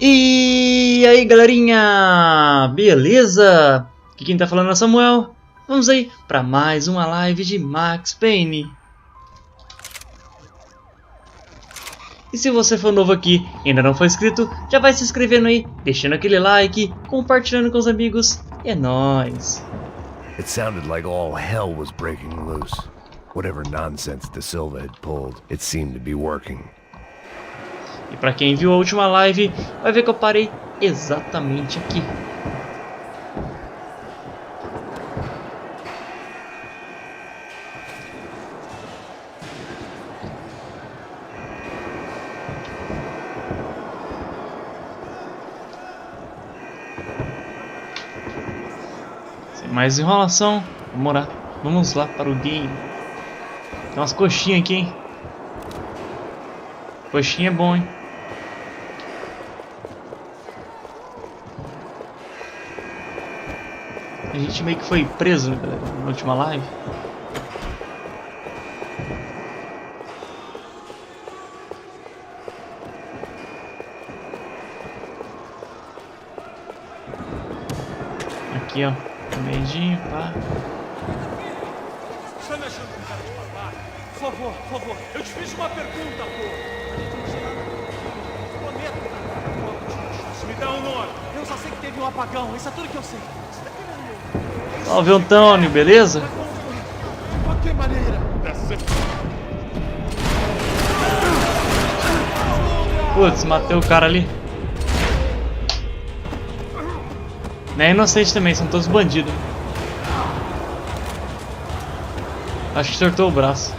E aí galerinha, beleza? Aqui quem tá falando é Samuel. Vamos aí para mais uma live de Max Payne. E se você for novo aqui e ainda não for inscrito, já vai se inscrevendo aí, deixando aquele like, compartilhando com os amigos. É nóis! It sounded like all hell was breaking loose. Whatever nonsense De Silva had pulled, it seemed to be working. E pra quem viu a última live, vai ver que eu parei exatamente aqui. Sem mais enrolação, vamos lá para o game. Tem umas coxinhas aqui, hein? Coxinha é bom, hein? A gente meio que foi preso, galera, na última live. Aqui, ó, medinho, pá. Você tá me achando com cara de babaca? Por favor, eu te fiz uma pergunta, pô. Prometo, cara. Me dá um nome. Eu só sei que teve um apagão, isso é tudo que eu sei. Salve, Antônio, beleza? De qualquer maneira. Putz, matei o cara ali. Não é inocente também, são todos bandidos. Acho que tortou o braço.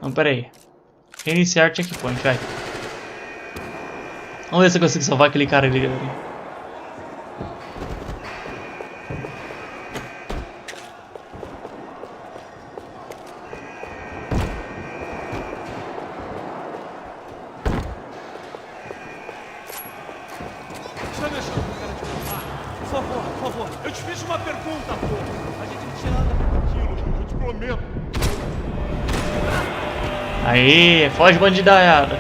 Não, pera aí. Reiniciar checkpoint, vai. Vamos ver se eu consigo salvar aquele cara ali, galera. Você tá me achando com cara de babaca? Por favor, eu te fiz uma pergunta, pô. A gente não tinha nada com aquilo, eu te prometo. Aê, foge bandidaiada.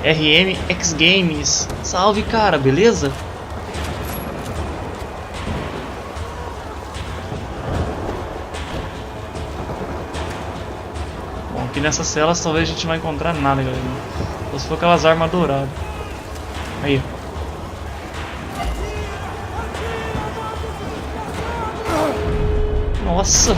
RM X Games. Salve, cara, beleza? Bom, aqui nessas celas talvez a gente não vai encontrar nada, galera. Só se for aquelas armas douradas. Aí. Nossa!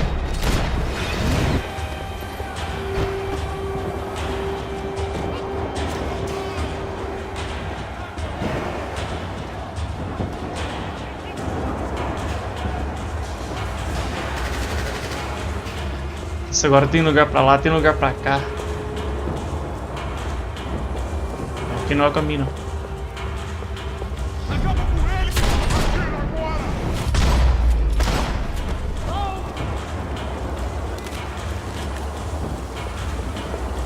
Isso agora tem lugar pra lá, tem lugar pra cá. Aqui não é o caminho, não.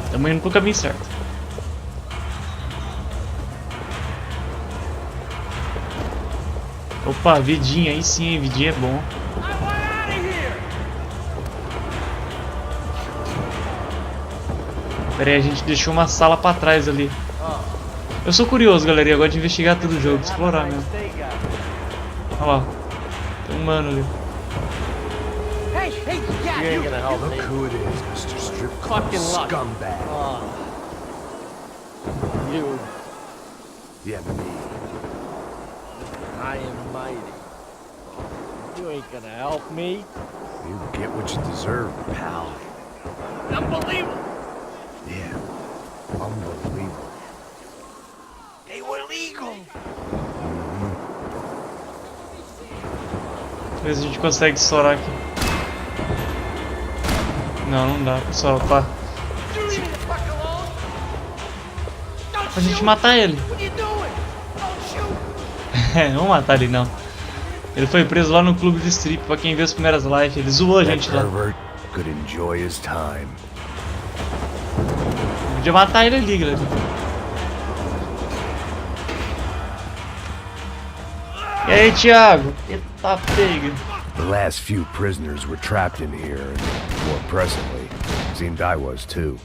Estamos indo pro caminho certo. Opa, vidinha, aí sim, vidinha é bom. Pera aí, a gente deixou uma sala pra trás ali. Eu sou curioso, galera, e eu gosto de investigar todo o jogo, de explorar mesmo. Olha lá, tem um mano ali. You ain't gonna help me. Look who it is, Mr. Strip Club scumbag. You. Yeah, me. I am mighty. You ain't gonna help me. You get what you deserve, pal. Unbelievable. Yeah, unbelievable. They were legal. Ver se a gente consegue estourar aqui. Não, não dá, pessoal, tá. Pra gente matar ele. Vamos matar ele não. Ele foi preso lá no clube de strip, pra quem vê as primeiras lives. Ele zoou a gente lá. Podia matar ele ali, galera. E aí, Thiago? Eita pega. The last few prisoners were trapped in here, and more presently, seemed I was too.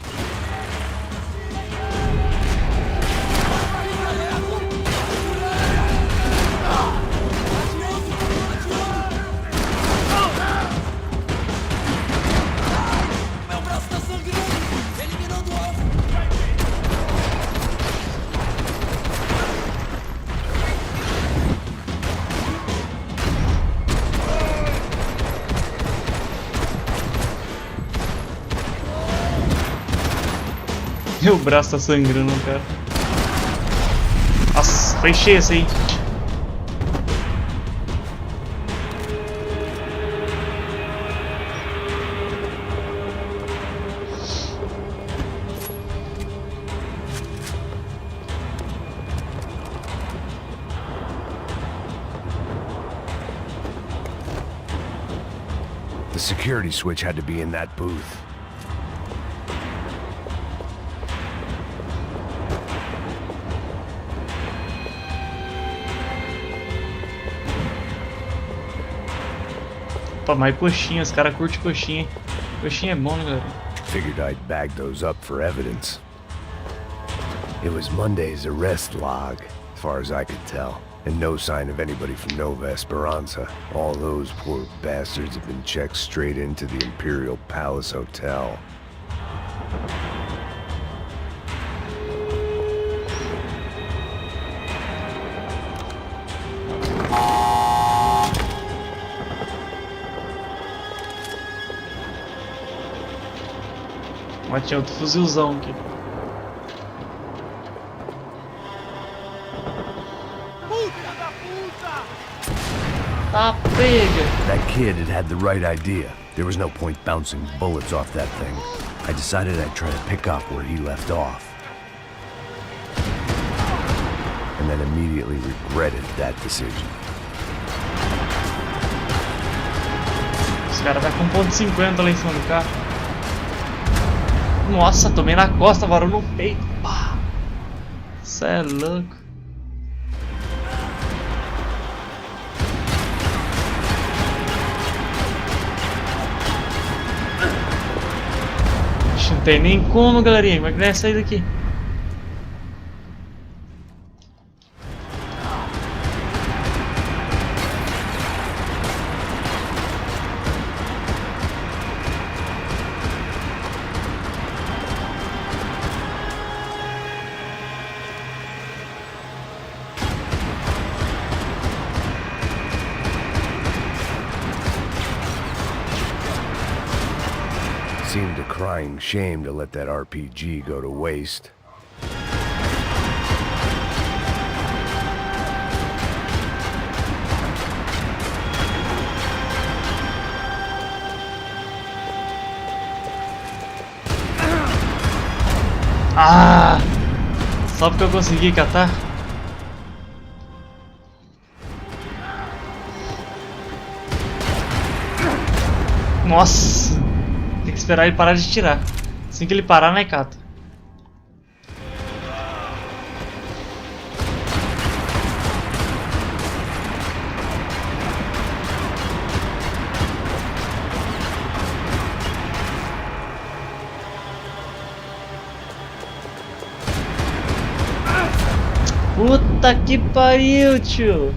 Meu braço tá sangrando, cara. Nossa, foi cheio esse aí. The security switch had to be in that booth. Opa, mais coxinha, os caras curtem coxinha. Coxinha é bom, né, galera? Figured I'd bag those up for evidence. It was Monday's arrest log, as far as I could tell. And no sign of anybody from Nova Esperanza. All those poor bastards have been checked straight into the Imperial Palace Hotel. Mas tinha outro fuzilzão aqui. Tá pega! That kid had the right idea. There was no point bouncing bullets off that thing. I decided I'd try to pick up where he left off. And then immediately regretted that decision. Os caras vai com 1.50 lá em cima do carro. Nossa, tomei na costa, varou no peito. Pá! Cê é louco. Ixi, não tem nem como, galerinha. Como é que vai sair daqui? Seemed a crying shame to let that RPG go to waste. Ah! Só porque eu consegui catar? Nossa! Tem que esperar ele parar de tirar. Assim que ele parar, não é cata. Puta que pariu, tio!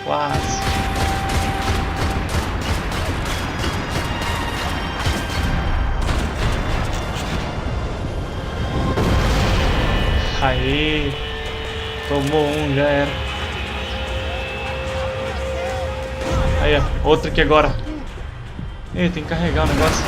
Quase. Aê! Tomou um, já era. Aí, ó. Outro aqui agora. Ih, tem que carregar o negócio.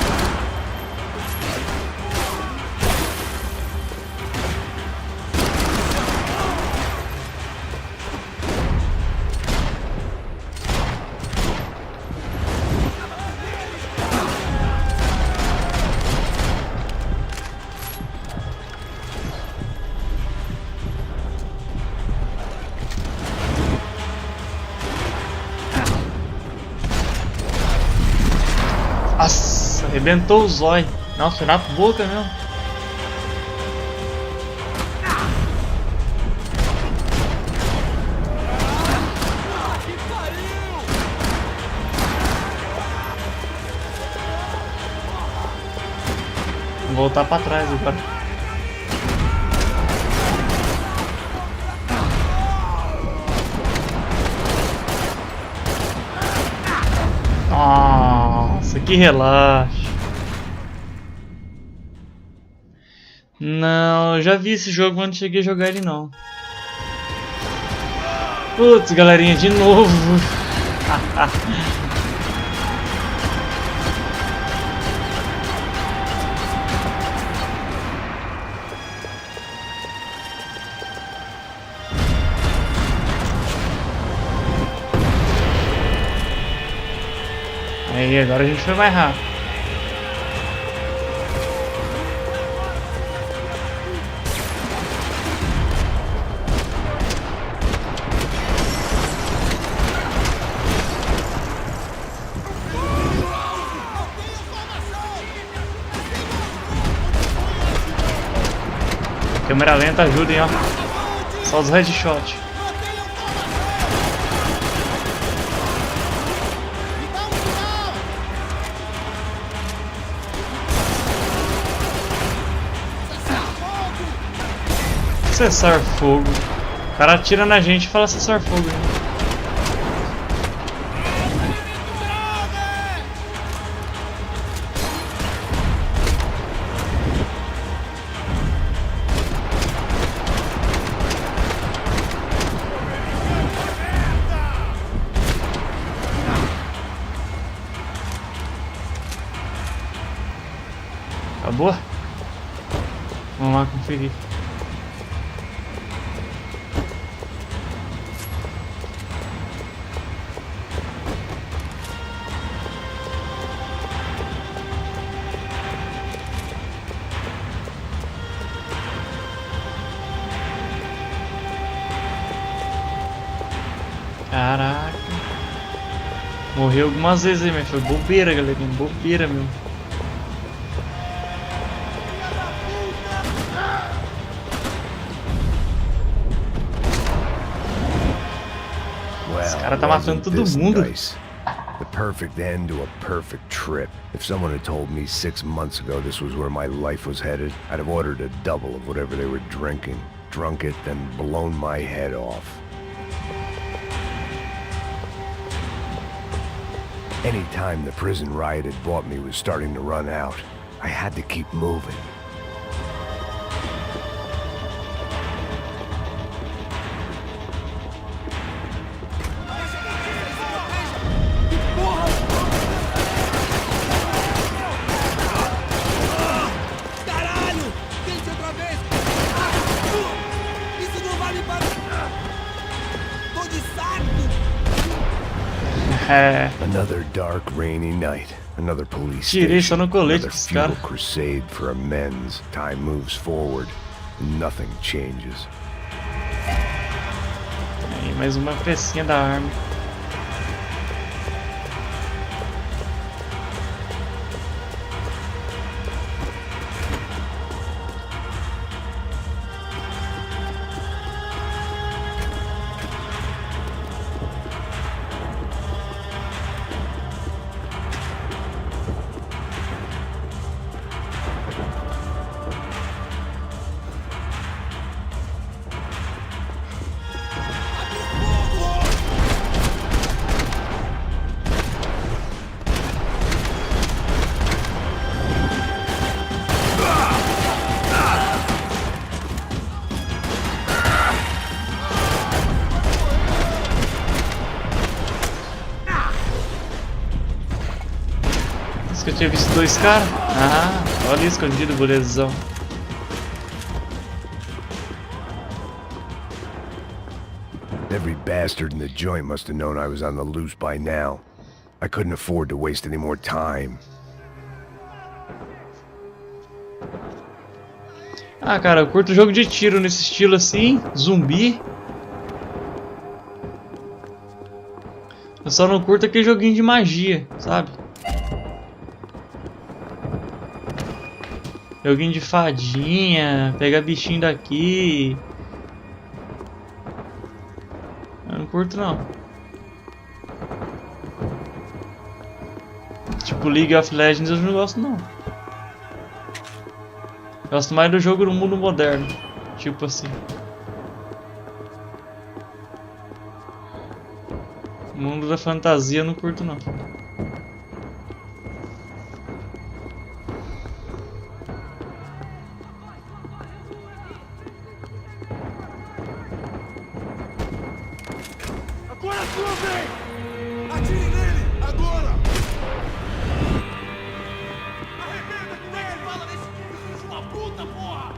Nossa, arrebentou o zóio. Nossa, foi na boca mesmo. Vou voltar pra trás agora. Nossa, que relaxo. Não, eu já vi esse jogo, mas não cheguei a jogar ele não. Putz, galerinha, de novo. Aí, agora a gente foi mais rápido. Câmera lenta ajuda, hein, ó. Só os headshots. Cessar fogo. O cara atira na gente e fala cessar fogo. Hein? Acabou? Vamos lá conferir. Caraca. Morreu algumas vezes aí, mas foi bobeira, galerinha. Bobeira, meu. Esse cara tá matando todo mundo. The perfect end to a perfect trip. If someone had told me 6 months ago this was where my life was headed, I'd have ordered a double of whatever they were drinking, drunk it, then blown my head off. Any time the prison riot had bought me was starting to run out, I had to keep moving. Another dark, rainy night. Another police station. Another futile crusade for amends. Time moves forward, and nothing changes. Aí, mais uma pecinha da arma. Que eu tinha visto dois caras. Ah, olha ali escondido, bolezão. Every bastard in the joint must have known I was on the loose by now. I couldn't afford to waste any more time. Ah, cara, eu curto jogo de tiro nesse estilo assim, zumbi. Eu só não curto aquele joguinho de magia, sabe? Joguinho de fadinha, pegar bichinho daqui. Eu não curto não. Tipo League of Legends eu não gosto não. Gosto mais do jogo no mundo moderno. Tipo assim. Mundo da fantasia eu não curto não. Agora a sua vez! Atire nele! Agora! Arrebenta com ele! Fala desse filho de uma puta, porra!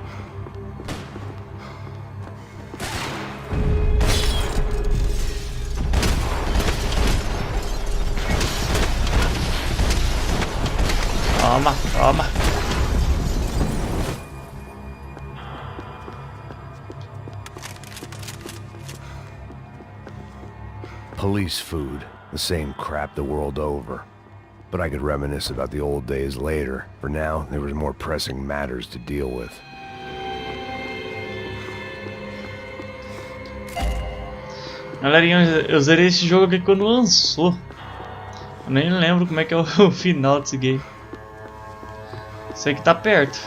Toma, toma. Police food, the same crap the world over. But I could reminisce about the old days later. For now, there was more pressing matters to deal with. Galerinha, eu zerei esse jogo aqui quando lançou. Eu nem lembro como é que é o final desse game. Sei que tá perto.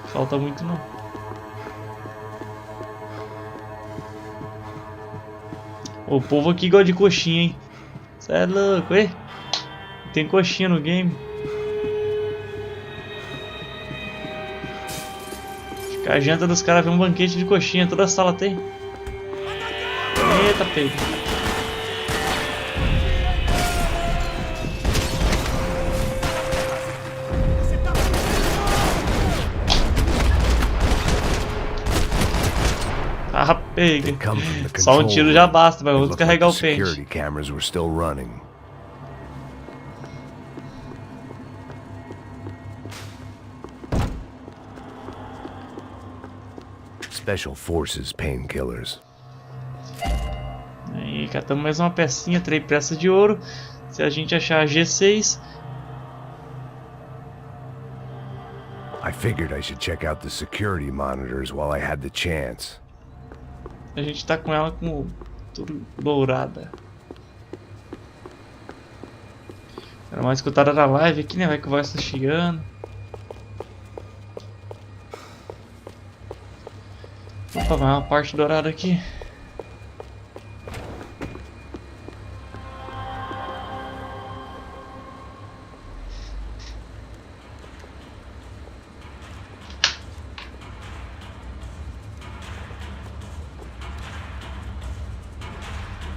Falta muito não. O povo aqui gosta de coxinha, hein? Cê é louco, hein? Tem coxinha no game. Acho que a janta dos caras vê um banquete de coxinha. Toda a sala tem. Eita, pego. Ah, pega. Só um tiro já basta, mas vamos descarregar o Payne. Security cameras were still running. Special Forces painkillers. Aí, catamos mais uma pecinha, 3 peças de ouro. Se a gente achar a G6. I figured I should check out the security monitors while I had the chance. A gente tá com ela com tudo dourada. Era mais escutada da live aqui, né? Vai que o voz tá chegando. Opa, vai uma parte dourada aqui.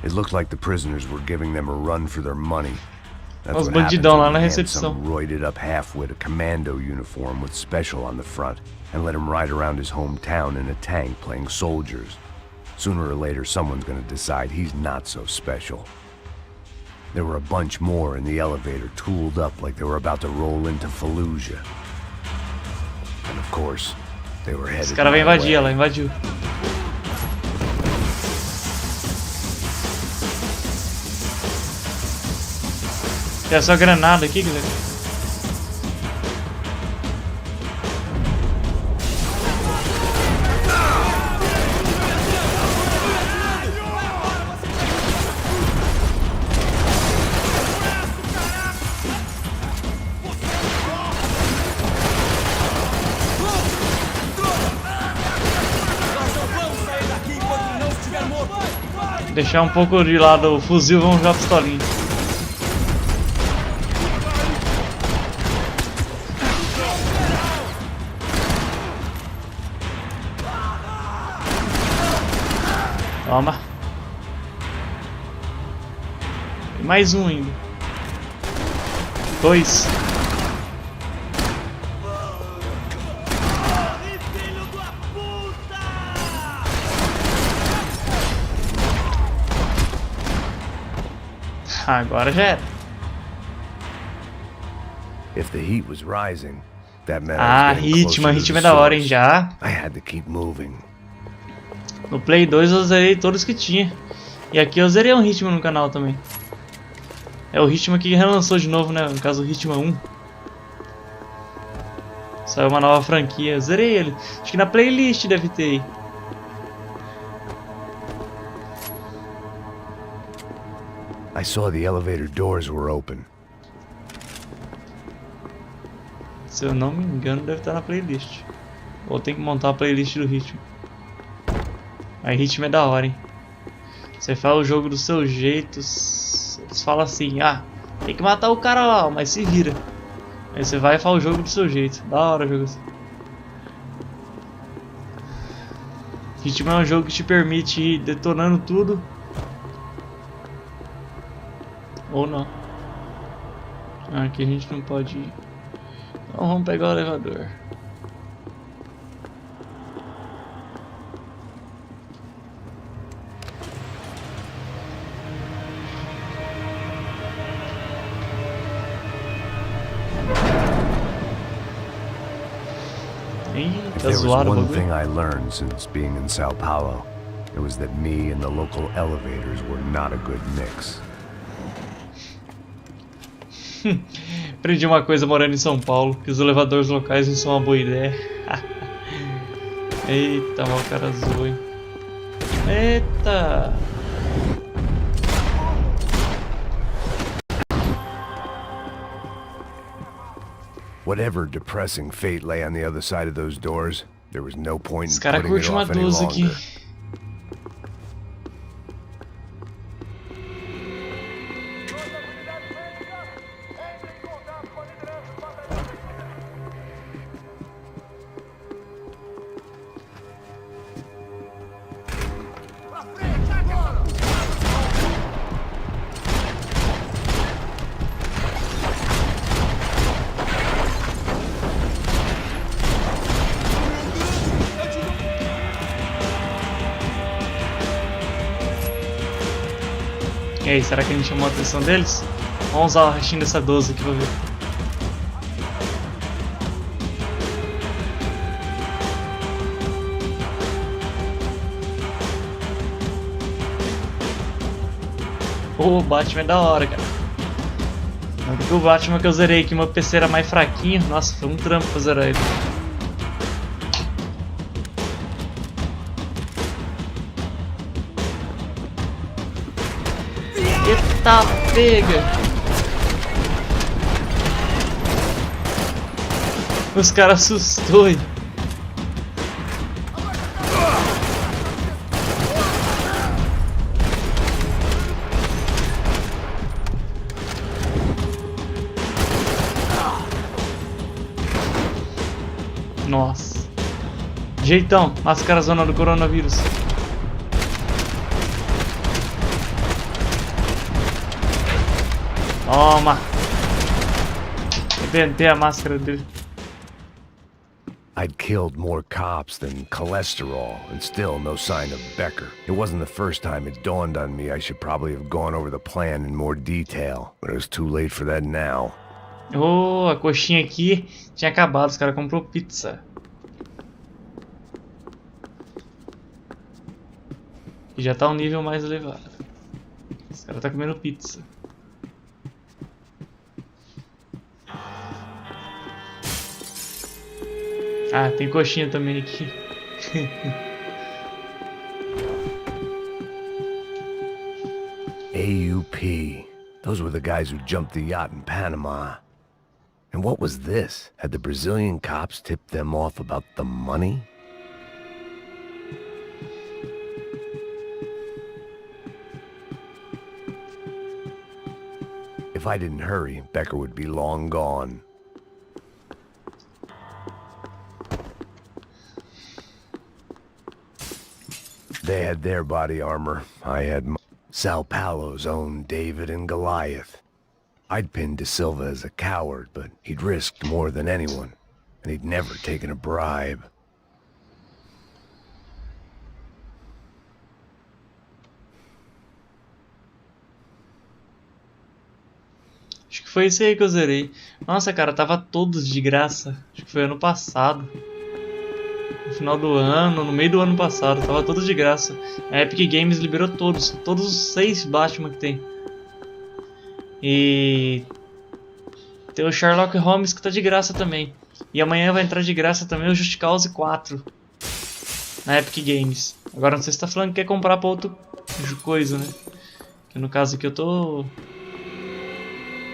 It looked like the prisoners were giving them a run for their money. That's Os what happens bandidão lá when na you hand recepção. some roided up half-wit a commando uniform with special on the front and let him ride around his hometown in a tank playing soldiers. Sooner or later, someone's gonna decide he's not so special. There were a bunch more in the elevator, tooled up like they were about to roll into Fallujah. And of course, they were headed Esse cara vai my invadir, way. ela invadiu. Tem essa granada aqui, galera. Deixar um pouco de lado o fuzil, vamos jogar a pistolinha. Toma. E mais um ainda. 2. Agora já era. If the heat was rising, that meant Ah, I was getting ritmo, closer to ritmo the é da hora, hein, source. já. I had to keep moving. No Play 2 eu zerei todos que tinha. E aqui eu zerei um ritmo no canal também. É o ritmo que relançou de novo, né? No caso, o ritmo 1. Saiu uma nova franquia. Zerei ele. Acho que na playlist deve ter. I saw the elevator doors were open. Se eu não me engano, deve estar na playlist. Ou tem que montar a playlist do ritmo. Aí ritmo é da hora, hein? Você fala o jogo dos seus jeitos. Eles falam assim, ah, tem que matar o cara lá, mas se vira. Aí você vai e fala o jogo do seu jeito. Da hora o jogo assim. Ritmo é um jogo que te permite ir detonando tudo. Ou não. Ah, aqui a gente não pode ir. Então vamos pegar o elevador. If there was one thing I learned since being in Sao Paulo, it was that me and the local elevators were not a good mix. Aprendi uma coisa morando em São Paulo, que os elevadores locais não são uma boa ideia. Eita, o cara azul, hein? Eita! Whatever depressing fate lay on the other side of those doors, there was no point Esse in cara putting it curte uma off any 12 aqui. longer. E aí, será que a gente chamou a atenção deles? Vamos usar o restinho dessa 12 aqui pra ver. O Batman é da hora, cara. Porque o Batman que eu zerei aqui, meu PC era mais fraquinho. Nossa, foi um trampo pra zerar ele. Eita, pega! Os caras assustou, hein? Nossa. Jeitão, máscara zona do coronavírus. Toma! Arrebentei a máscara dele. I'd killed more cops than cholesterol, and still no sign of Becker. It wasn't the first time it dawned on me I should probably have gone over the plan in more detail, but it was too late for that now. Oh, a coxinha aqui tinha acabado, os caras comprou pizza. E já tá um nível mais elevado. Os caras tá comendo pizza. Ah, tem coxinha também aqui. AUP. Those were the guys who jumped the yacht in Panama. And what was this? Had the Brazilian cops tipped them off about the money? If I didn't hurry, Becker would be long gone. They had their body armor. I had Sao Paulo's own David and Goliath. I'd pinned De Silva as a coward, but he'd risked more than anyone, and he'd never taken a bribe. Acho que foi isso aí que eu zerei. Nossa, cara, tava todos de graça. Acho que foi ano passado. No final do ano, no meio do ano passado, tava todos de graça. A Epic Games liberou todos os 6 Batman que tem. E tem o Sherlock Holmes que tá de graça também. E amanhã vai entrar de graça também o Just Cause 4 na Epic Games. Agora não sei se tá falando que quer comprar pra outro coisa, né? Que no caso aqui eu tô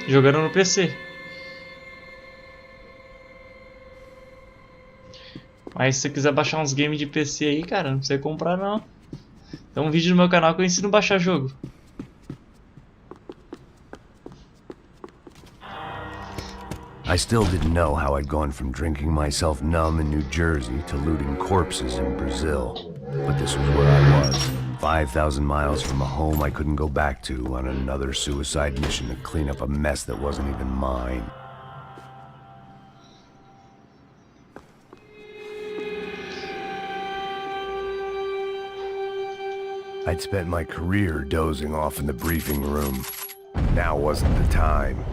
jogando no PC. Mas se você quiser baixar uns games de PC aí, cara, não precisa comprar não. Tem um vídeo no meu canal que eu ensino a baixar jogo. I still didn't know how I'd gone from drinking myself numb in New Jersey to looting corpses in Brazil. But this was where I was, 5,000 miles from a home I couldn't go back to on another suicide mission to clean up a mess that wasn't even mine. I'd spent my career dozing off in the briefing room. Now wasn't the time.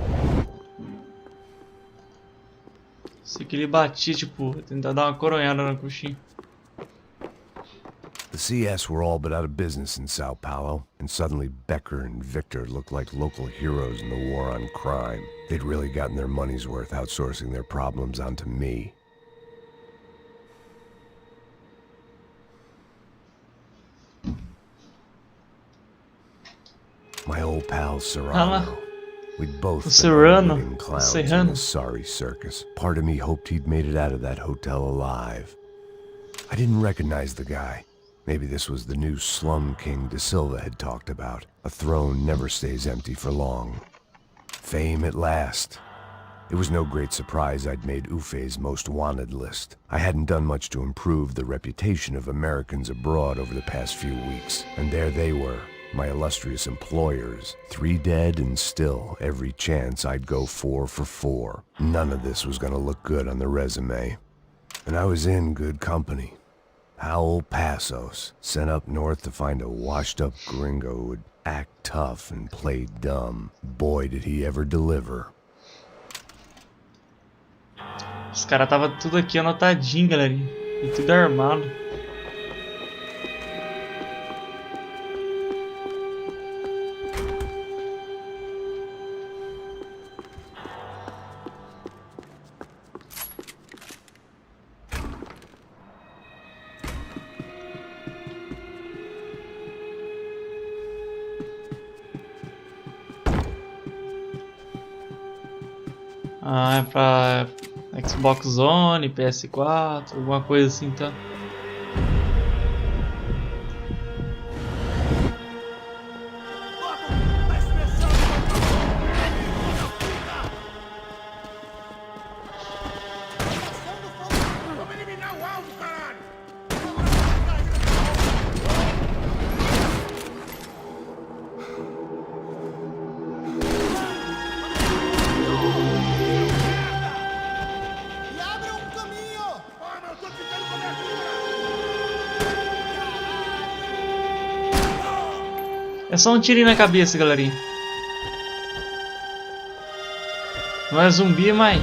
Sei que ele batia, tipo, tentar dar uma coronhada na coxinha. The CS were all but out of business in Sao Paulo, and suddenly Becker and Victor looked like local heroes in the war on crime. They'd really gotten their money's worth outsourcing their problems onto me. My old pal Serrano. We'd both been clowns in a sorry circus. Part of me hoped he'd made it out of that hotel alive. I didn't recognize the guy. Maybe this was the new slum king De Silva had talked about. A throne never stays empty for long. Fame at last. It was no great surprise I'd made Ufe's most wanted list. I hadn't done much to improve the reputation of Americans abroad over the past few weeks, and there they were. My illustrious employers, 3 dead and still every chance I'd go 4 for 4. None of this was gonna look good on the resume. And I was in good company. Howell Passos, sent up north to find a washed-up gringo who would act tough and play dumb. Boy, did he ever deliver. Os caras tava tudo aqui anotadinho, galerinha. E tudo armado. Ah, é pra Xbox One, PS4, alguma coisa assim, tá? É só um tirinho na cabeça, galerinha. Não é zumbi, mas...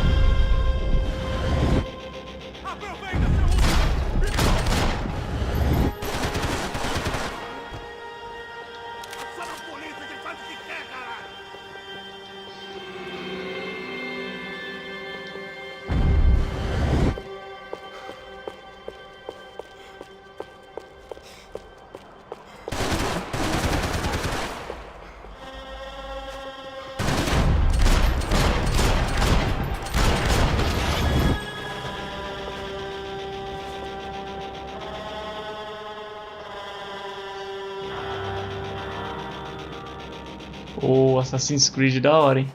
O Assassin's Creed da hora, hein?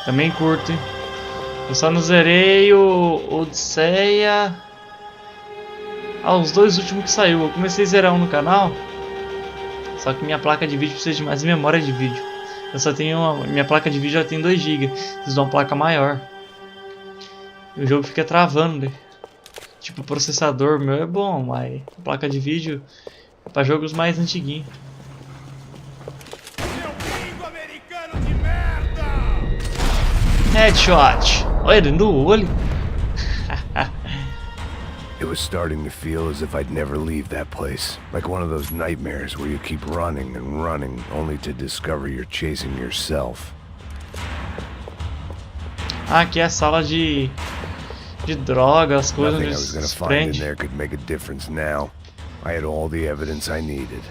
Também curto, hein? Eu só não zerei o Odisseia. Ah, os 2 últimos que saiu. Eu comecei a zerar um no canal. Só que minha placa de vídeo precisa de mais memória de vídeo. Eu só tenho minha placa de vídeo já tem 2 GB. Preciso de uma placa maior. E o jogo fica travando, né? Tipo, o processador meu é bom, mas a placa de vídeo é pra jogos mais antiguinhos. Headshot! Olha ele no olho! It was starting to feel as if I'd never leave that place. Like one of those nightmares where you keep running and running, only to discover you're chasing yourself. Ah, aqui é a sala de de droga, as coisas Nothing I onde was gonna se find in prende. there could make a difference now. I had all the evidence I needed.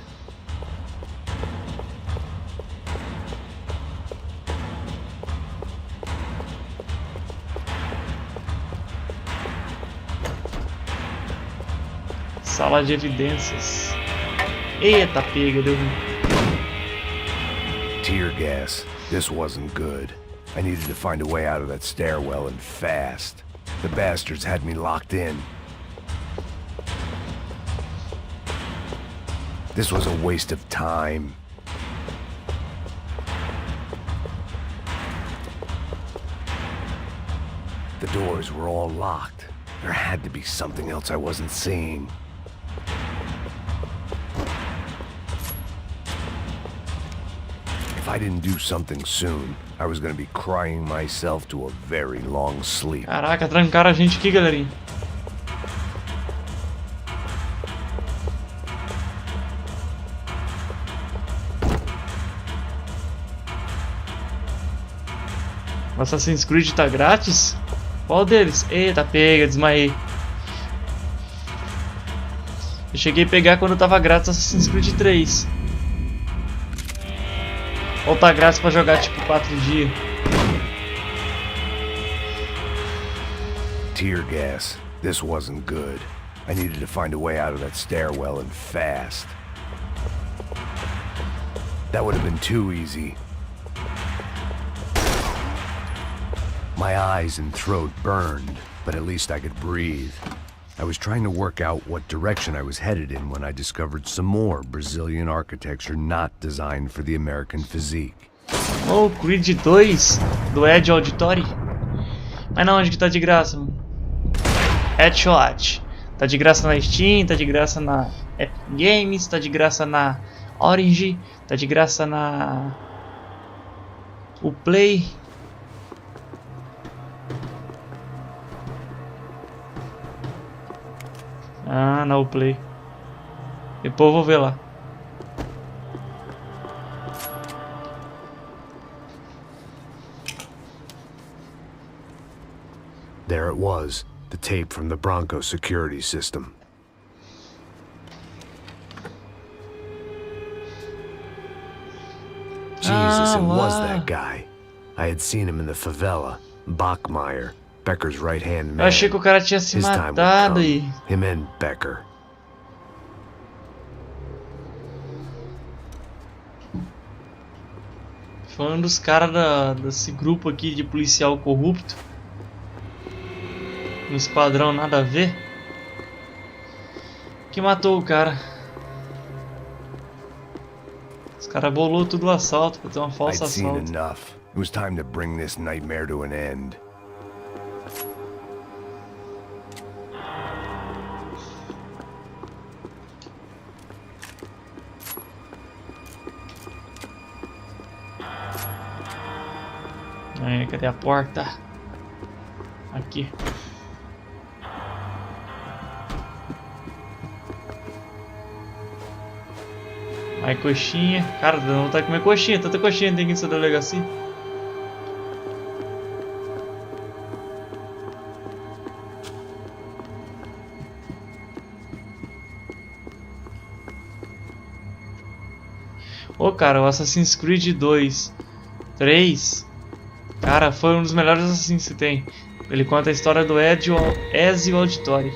Sala de evidências. Eita, pega, deu ruim. Tear gas. This wasn't good. I needed to find a way out of that stairwell and fast. The bastards had me locked in. This was a waste of time. The doors were all locked. There had to be something else I wasn't seeing. If I didn't do something soon, I was gonna be crying myself to a very long sleep. Caraca, trancaram a gente aqui, galerinha. O Assassin's Creed tá grátis? Qual deles? Eita, pega, desmaiei. Eu cheguei a pegar quando tava grátis Assassin's Creed 3. Ou tá grátis pra jogar tipo 4 dias. Tear gas. This wasn't good. I needed to find a way out of that stairwell and fast. That would have been too easy. My eyes and throat burned, but at least I could breathe. I was trying to work out what direction I was headed in when I discovered some more Brazilian architecture not designed for the American physique. Oh, Creed 2 do Edge Auditory. Mas não, onde que tá de graça, mano? Headshot. Tá de graça na Steam, tá de graça na Epic Games, tá de graça na Orange, tá de graça na o Play. Ah, na Play. Depois eu vou ver lá. There it was, the tape from the Bronco security system. Jesus, it was that guy. I had seen him in the favela, Bachmeyer, Becker's right-hand Eu man. achei que o cara tinha se His time would matado come. aí. Him and Becker. Foi um dos caras desse grupo aqui de policial corrupto. Um esquadrão nada a ver. Que matou o cara. Os caras bolou tudo o assalto pra ter uma I'd falsa seen assalto. enough. It was time to bring this nightmare to an end. Aí, cadê a porta? Aqui. Aí, coxinha. Cara, dá vontade de comer coxinha. Tanta coxinha tem aqui nessa delegacia. Ô, cara, o Assassin's Creed 2, 3, cara, foi um dos melhores Assassins que tem. Ele conta a história do Ezio Auditore.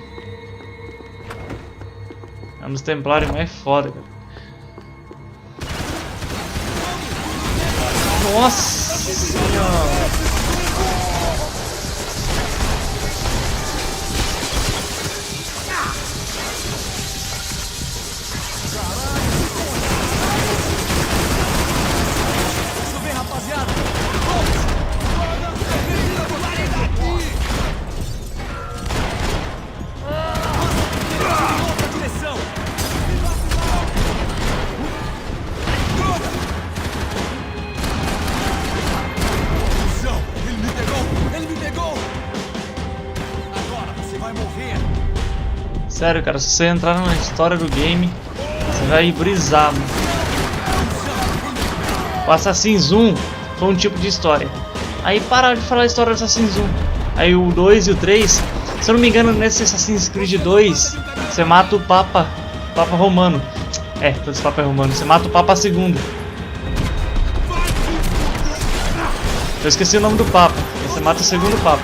É um dos templários mais foda, cara. Nossa senhora! Tudo bem, rapaziada? Outra direção! Ele me pegou! Ele me pegou! Agora você vai morrer! Sério, cara, se você entrar na história do game, você vai brisar, mano. O Assassin's 1 foi um tipo de história. Aí pararam de falar a história do Assassin's 1. Aí o 2 e o 3 Se eu não me engano, nesse Assassin's Creed 2, você mata o Papa Romano. É, todos os Papa Romano. Você mata o Papa II. Eu esqueci o nome do Papa. Você mata o segundo Papa.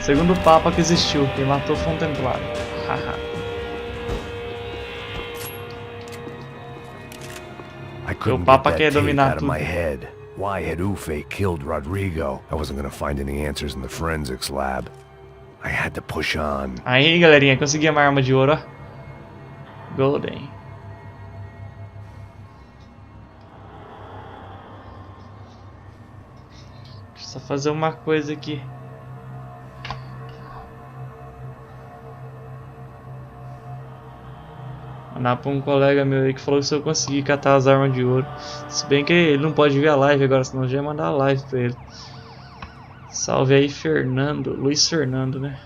Segundo Papa que existiu. Quem matou foi um Templário. Haha. I couldn't Papa get that quer tape dominar out of my tudo. head. Why had Ufe killed Rodrigo? I wasn't gonna find any answers in the forensics lab. I had to push on. Aí, galerinha, consegui uma arma de ouro, ó. Golden. Deixa eu só fazer uma coisa aqui. Mandar pra um colega meu aí que falou que se eu conseguir catar as armas de ouro. Se bem que ele não pode ver a live agora, senão eu já ia mandar a live pra ele. Salve aí, Fernando. Luiz Fernando, né?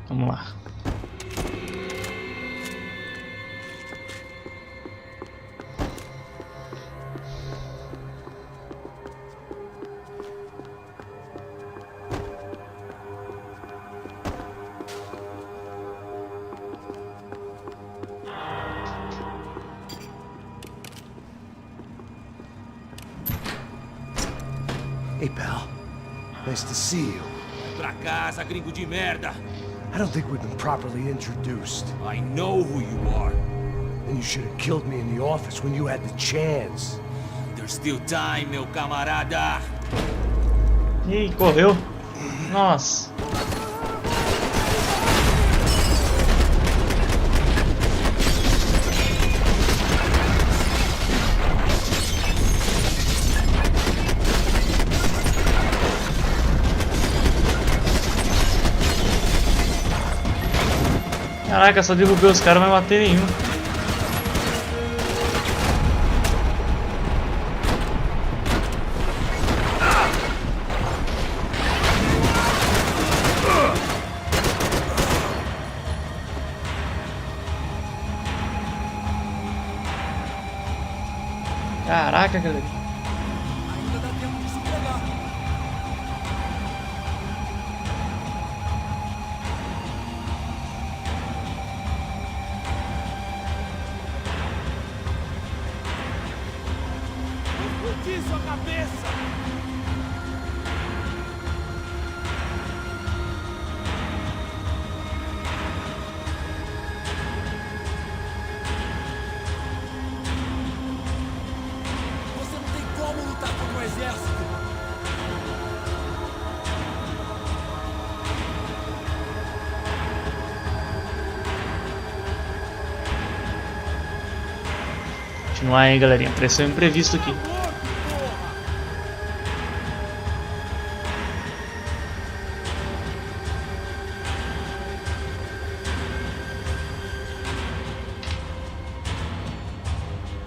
Vamos lá. Hey, pal. Nice to see you. Pra casa, gringo de merda. I don't think we've been properly introduced. I know who you are. And you should have killed me in the office when you had the chance. There's still time, meu camarada. Ih, correu. Nossa. Caraca, só derrubei os caras, mas não matei nenhum. Caraca, galera. Ainda dá tempo de se pegar. Explodi sua cabeça! Você não tem como lutar contra o exército! Continuar aí, galerinha. Apareceu um imprevisto aqui.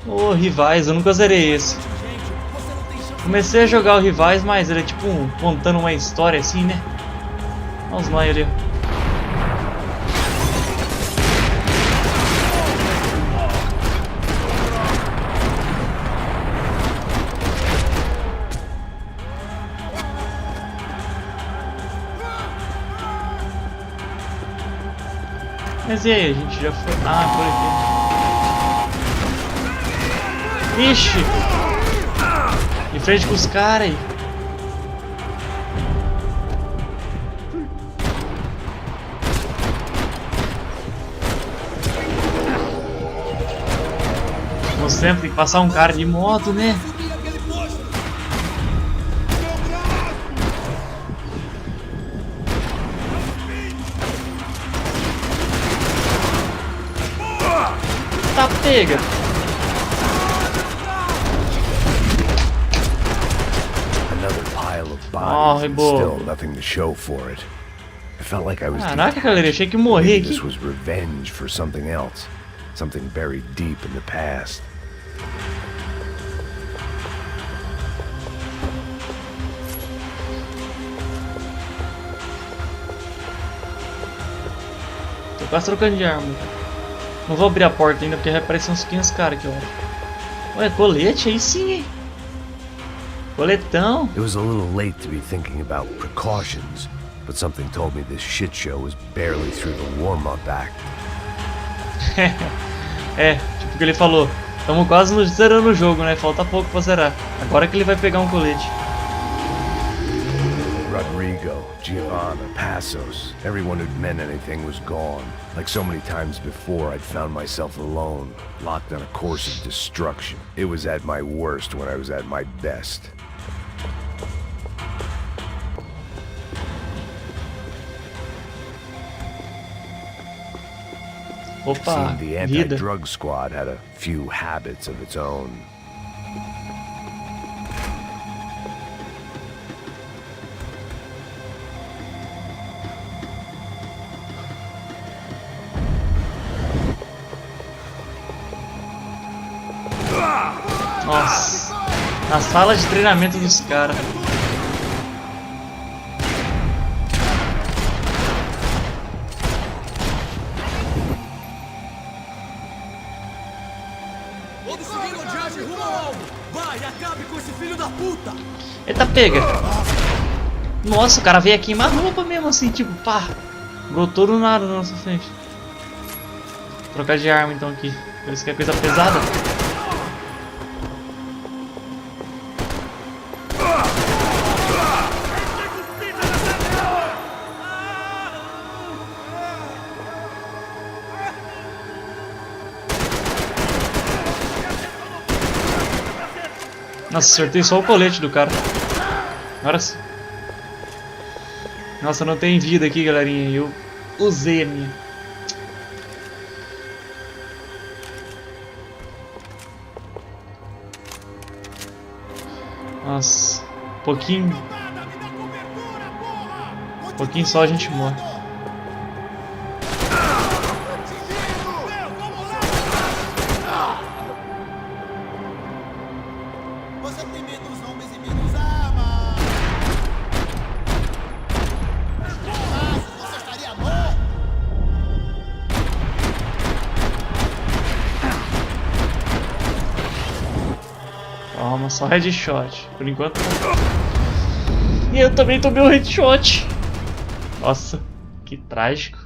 Ô, Rivais, eu nunca zerei esse. Comecei a jogar o Rivais, mas ele é tipo contando uma história assim, né? Olha os nóis ali. Mas e aí, a gente já foi... Ah, por aqui. Ixi! Em frente com os caras aí. Como sempre, tem que passar um cara de moto, né? Tá pega! Another pile of Oh, bodies and boa. still nothing to show for it. I felt like I was Caraca, galera, achei que Maybe morri this aqui. was revenge for something else, something buried deep in the past. Tô quase trocando de arma. Não vou abrir a porta ainda porque vai aparecer uns 500 caras aqui, ó. Ué, colete aí sim, hein? Coletão. It was a little late to be thinking about precautions, but something told me this shit show was barely through the warm-up act. É, tipo o que ele falou. Estamos quase zerando o jogo, né? Falta pouco pra zerar. Agora que ele vai pegar um colete. Rodrigo, Giovanna, Passos, everyone who'd meant anything was gone. Like so many times before, I'd found myself alone, locked on a course of destruction. It was at my worst when I was at my best. Opa, Seemed the vida. anti-drug squad had a few habits of its own. Nossa. Na sala de treinamento dos caras. Todos seguindo a viagem rumo ao alvo. Vai, acabe com esse filho da puta. Eita, pega. Nossa, o cara veio aqui queimar roupa mesmo assim, tipo, pá. Brotou do nada na nossa frente. Vou trocar de arma então aqui. Parece que é coisa pesada. Nossa, acertei só o colete do cara. Agora sim. Nossa, não tem vida aqui, galerinha. Eu usei a minha. Nossa, pouquinho só a gente morre. Você tem menos homens e menos armas. Você estaria morto. Calma, só headshot. Por enquanto. E eu também tomei um headshot. Nossa, que trágico.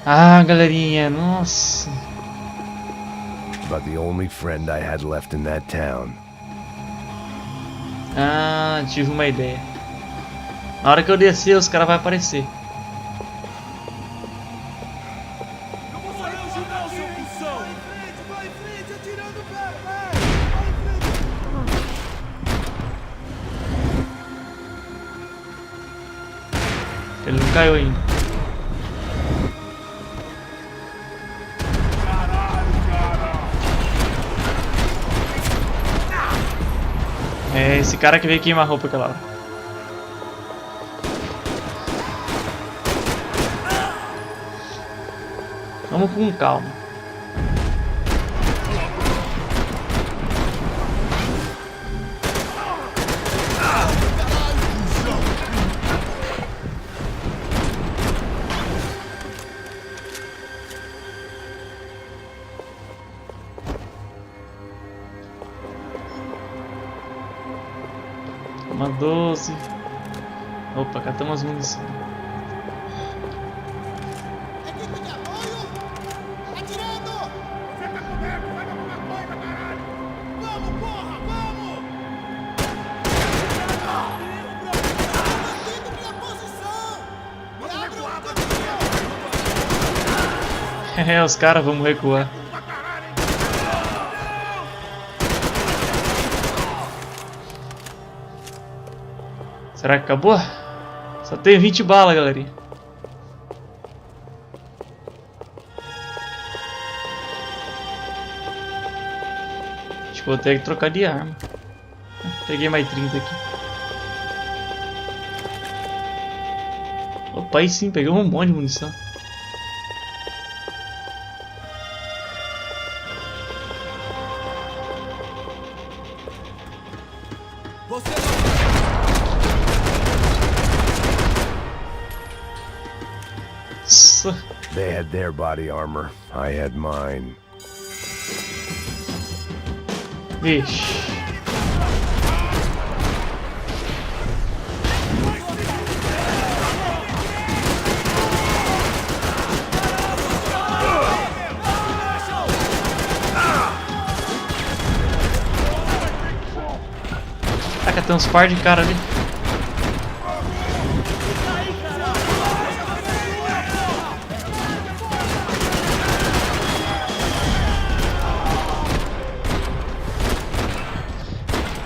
Ah, galerinha, nossa. About the only friend I had left in that town. Ah, tive uma ideia. Na hora que eu descer, os caras vão aparecer. Eu vou sair ajudar o seu função. Vai em frente, atirando, cara. Vai em frente. Ele não caiu ainda. É esse cara que veio queimar roupa aquela hora. Vamos com calma. Uma 12. Opa, catamos munição. Equipe de apoio. Atirando. Você tá coberto, vai pra comer coisa, caralho. Vamos, porra, vamos. Mantendo minha posição. Me abre um caminho. É, os caras, vamos recuar. Será que acabou? Só tem 20 balas, galerinha. Acho que vou ter que trocar de arma. Peguei mais 30 aqui. Opa, aí sim, peguei um monte de munição. Nossa. They had their body armor. I had mine. Vixe. Caraca, tem uns par de cara ali.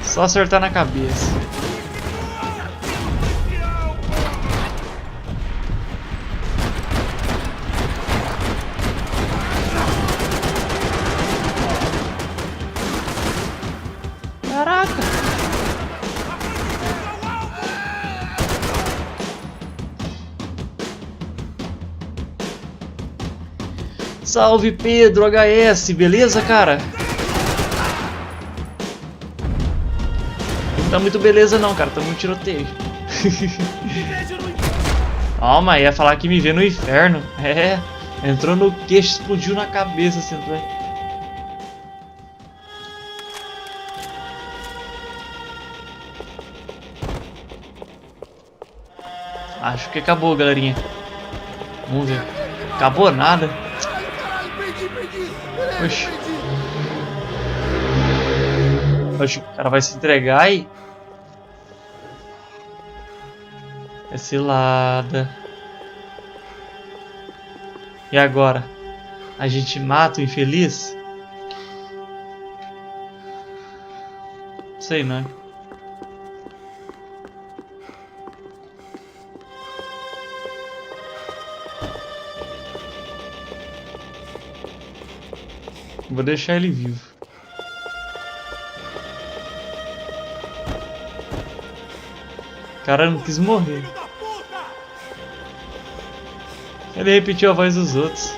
Só acertar na cabeça. Caraca! Salve Pedro HS, beleza, cara? Não tá muito beleza não, cara, tá muito tiroteio. Calma, ia falar que me vê no inferno. É, entrou no queixo, explodiu na cabeça, assim, né? Acho que acabou, galerinha. Vamos ver. Acabou nada. Oxi. Oxi, o cara vai se entregar aí. É cilada. E agora? A gente mata o infeliz? Sei não. Vou deixar ele vivo. O cara não quis morrer. Ele repetiu a voz dos outros.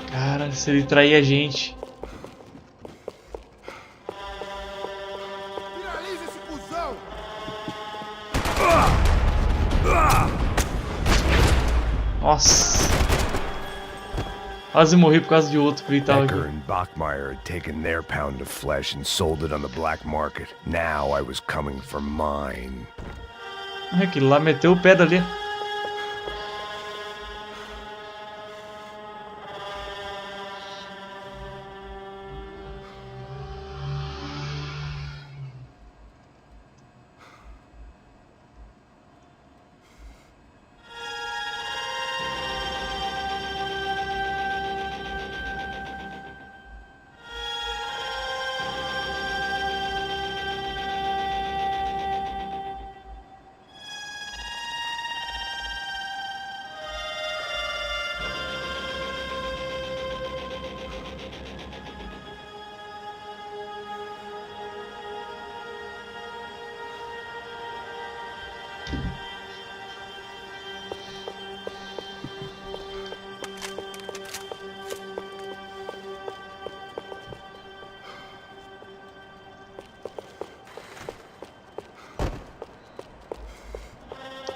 Cara, se ele trair a gente. Finaliza esse cuzão! Nossa. Quase morri por causa de outro que ele tava Becker aqui. and Bachmeyer had taken their pound of flesh and sold it on the black market. Now I was coming for mine. Aquele lá meteu o pé dali.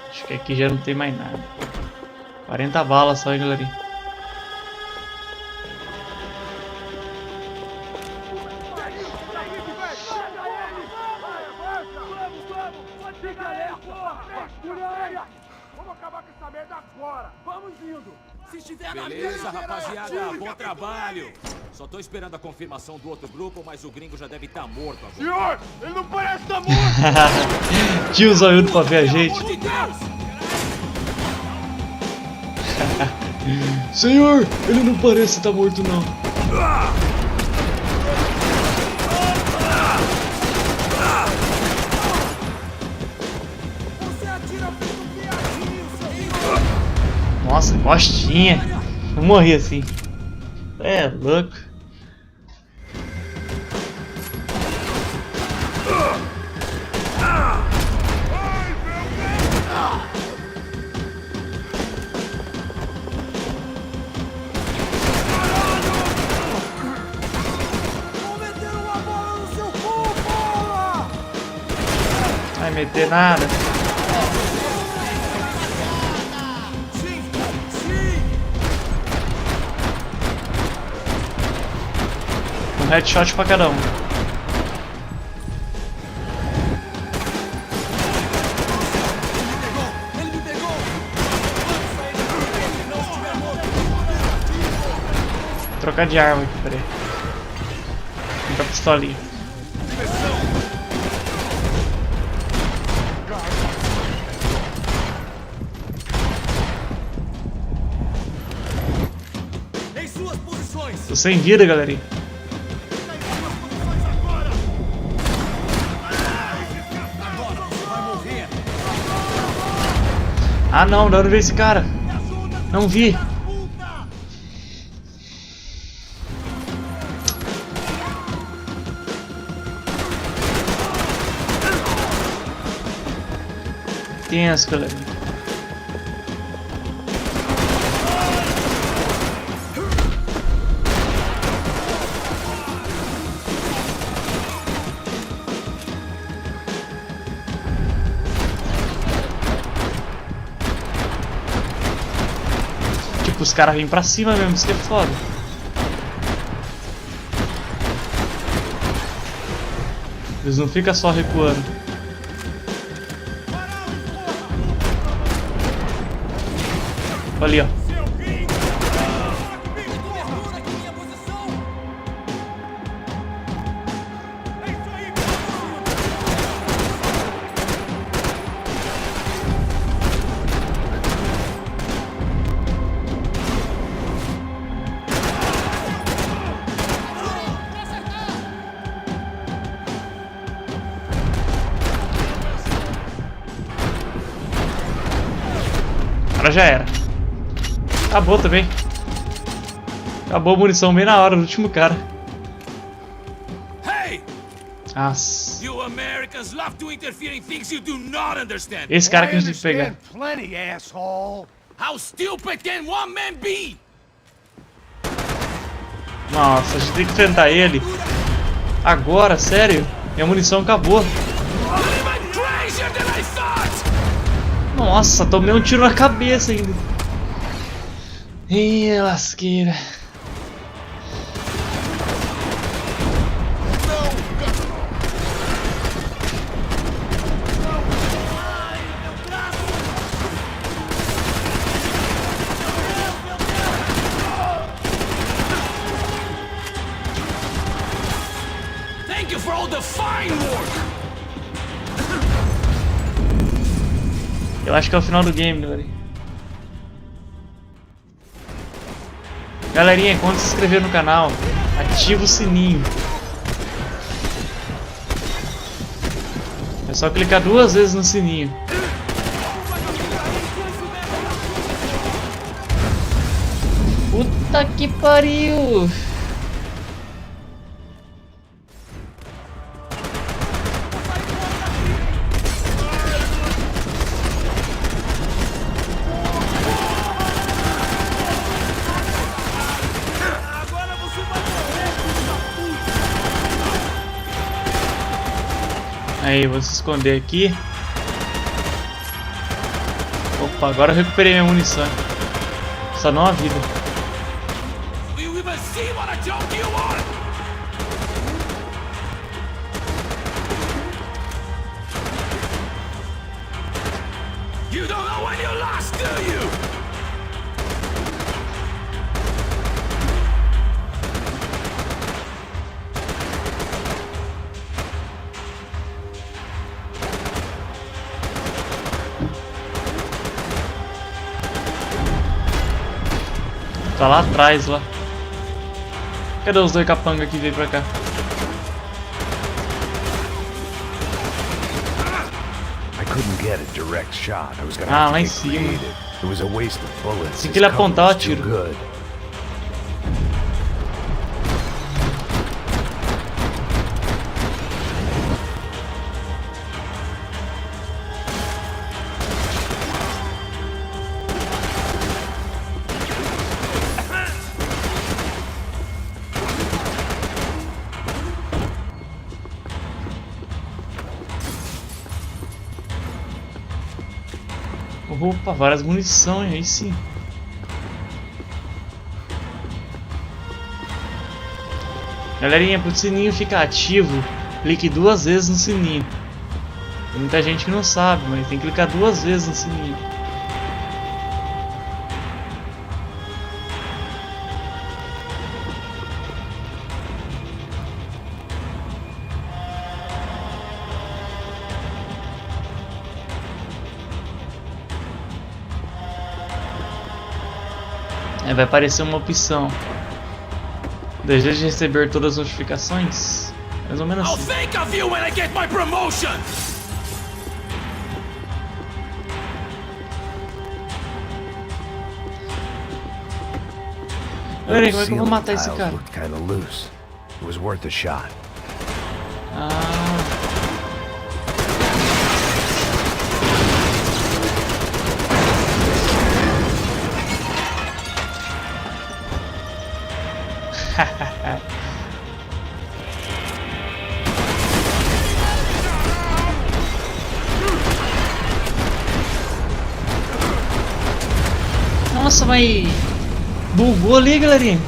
Acho que aqui já não tem mais nada. 40 balas só, hein, galerinha. Vamos acabar com essa merda agora! Vamos indo! Se estiver na Beleza, rapaziada, bom trabalho. Só tô esperando a confirmação do outro grupo, mas o gringo já deve estar morto agora. Senhor, ele não parece estar morto! Tio zoiudo pra ver a gente. Pelo amor de Deus! Senhor, ele não parece estar morto não. Você atira feito um viadinho, seu... Nossa, bostinha. Eu morri assim. É louco. Vai meter nada. Um headshot pra cada um. Trocar de arma aqui, peraí. Vou a pistolinha. Em suas posições. Tô sem vida, galerinha. Ah não, de onde veio esse cara? Não vi. Tenso, galera. Tipo, os caras vêm pra cima mesmo, isso que é foda. Eles não ficam só recuando. Ali, ó. Agora já era. Acabou também. Acabou a munição bem na hora do último cara. Hey! Nossa. You Americans love to interfere in things you do not understand. Esse cara que a gente tem que pegar. Plenty, asshole. How stupid can one man be? Nossa, a gente tem que enfrentar ele. Agora, sério? Minha munição acabou. Even crazier than I thought! Nossa, tomei um tiro na cabeça ainda. Ih, lasqueira. Thank you for all the fine work! Eu acho que é o final do game, galera. Galerinha, quando se inscrever no canal, ativa o sininho. É só clicar 2 vezes no sininho. Puta que pariu! Aí, vou se esconder aqui. Opa, agora eu recuperei minha munição. Só não a vida. Do you even see what a joke you are? You don't know when you lost, do you? Tá lá atrás, lá. Cadê os 2 capangas que veio pra cá? I couldn't get a direct shot. I was gonna Ah, have lá to em get cima. creative. It was a waste of bullets. Assim His que ele cover apontar, eu was too atiro. good. Opa, várias munições, aí sim. Galerinha, para o sininho ficar ativo, clique 2 vezes no sininho. Tem muita gente que não sabe, mas tem que clicar 2 vezes no sininho. Aí vai aparecer uma opção. Deseja receber todas as notificações? Mais ou menos I'll assim. think of you when I get my promotion! Galera, como é que eu vou matar esse cara? Looked kinda loose. It was worth a shot. Ah. Nossa, mas bugou ali, galerinha.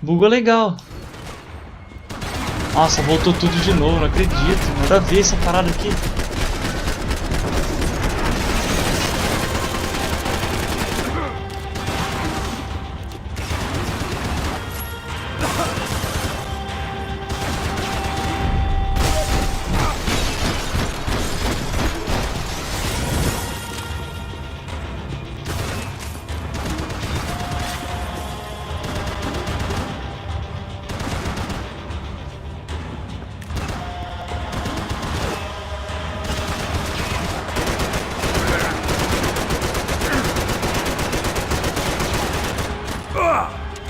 Bugou legal. Nossa, voltou tudo de novo, não acredito. Nada a ver essa parada aqui.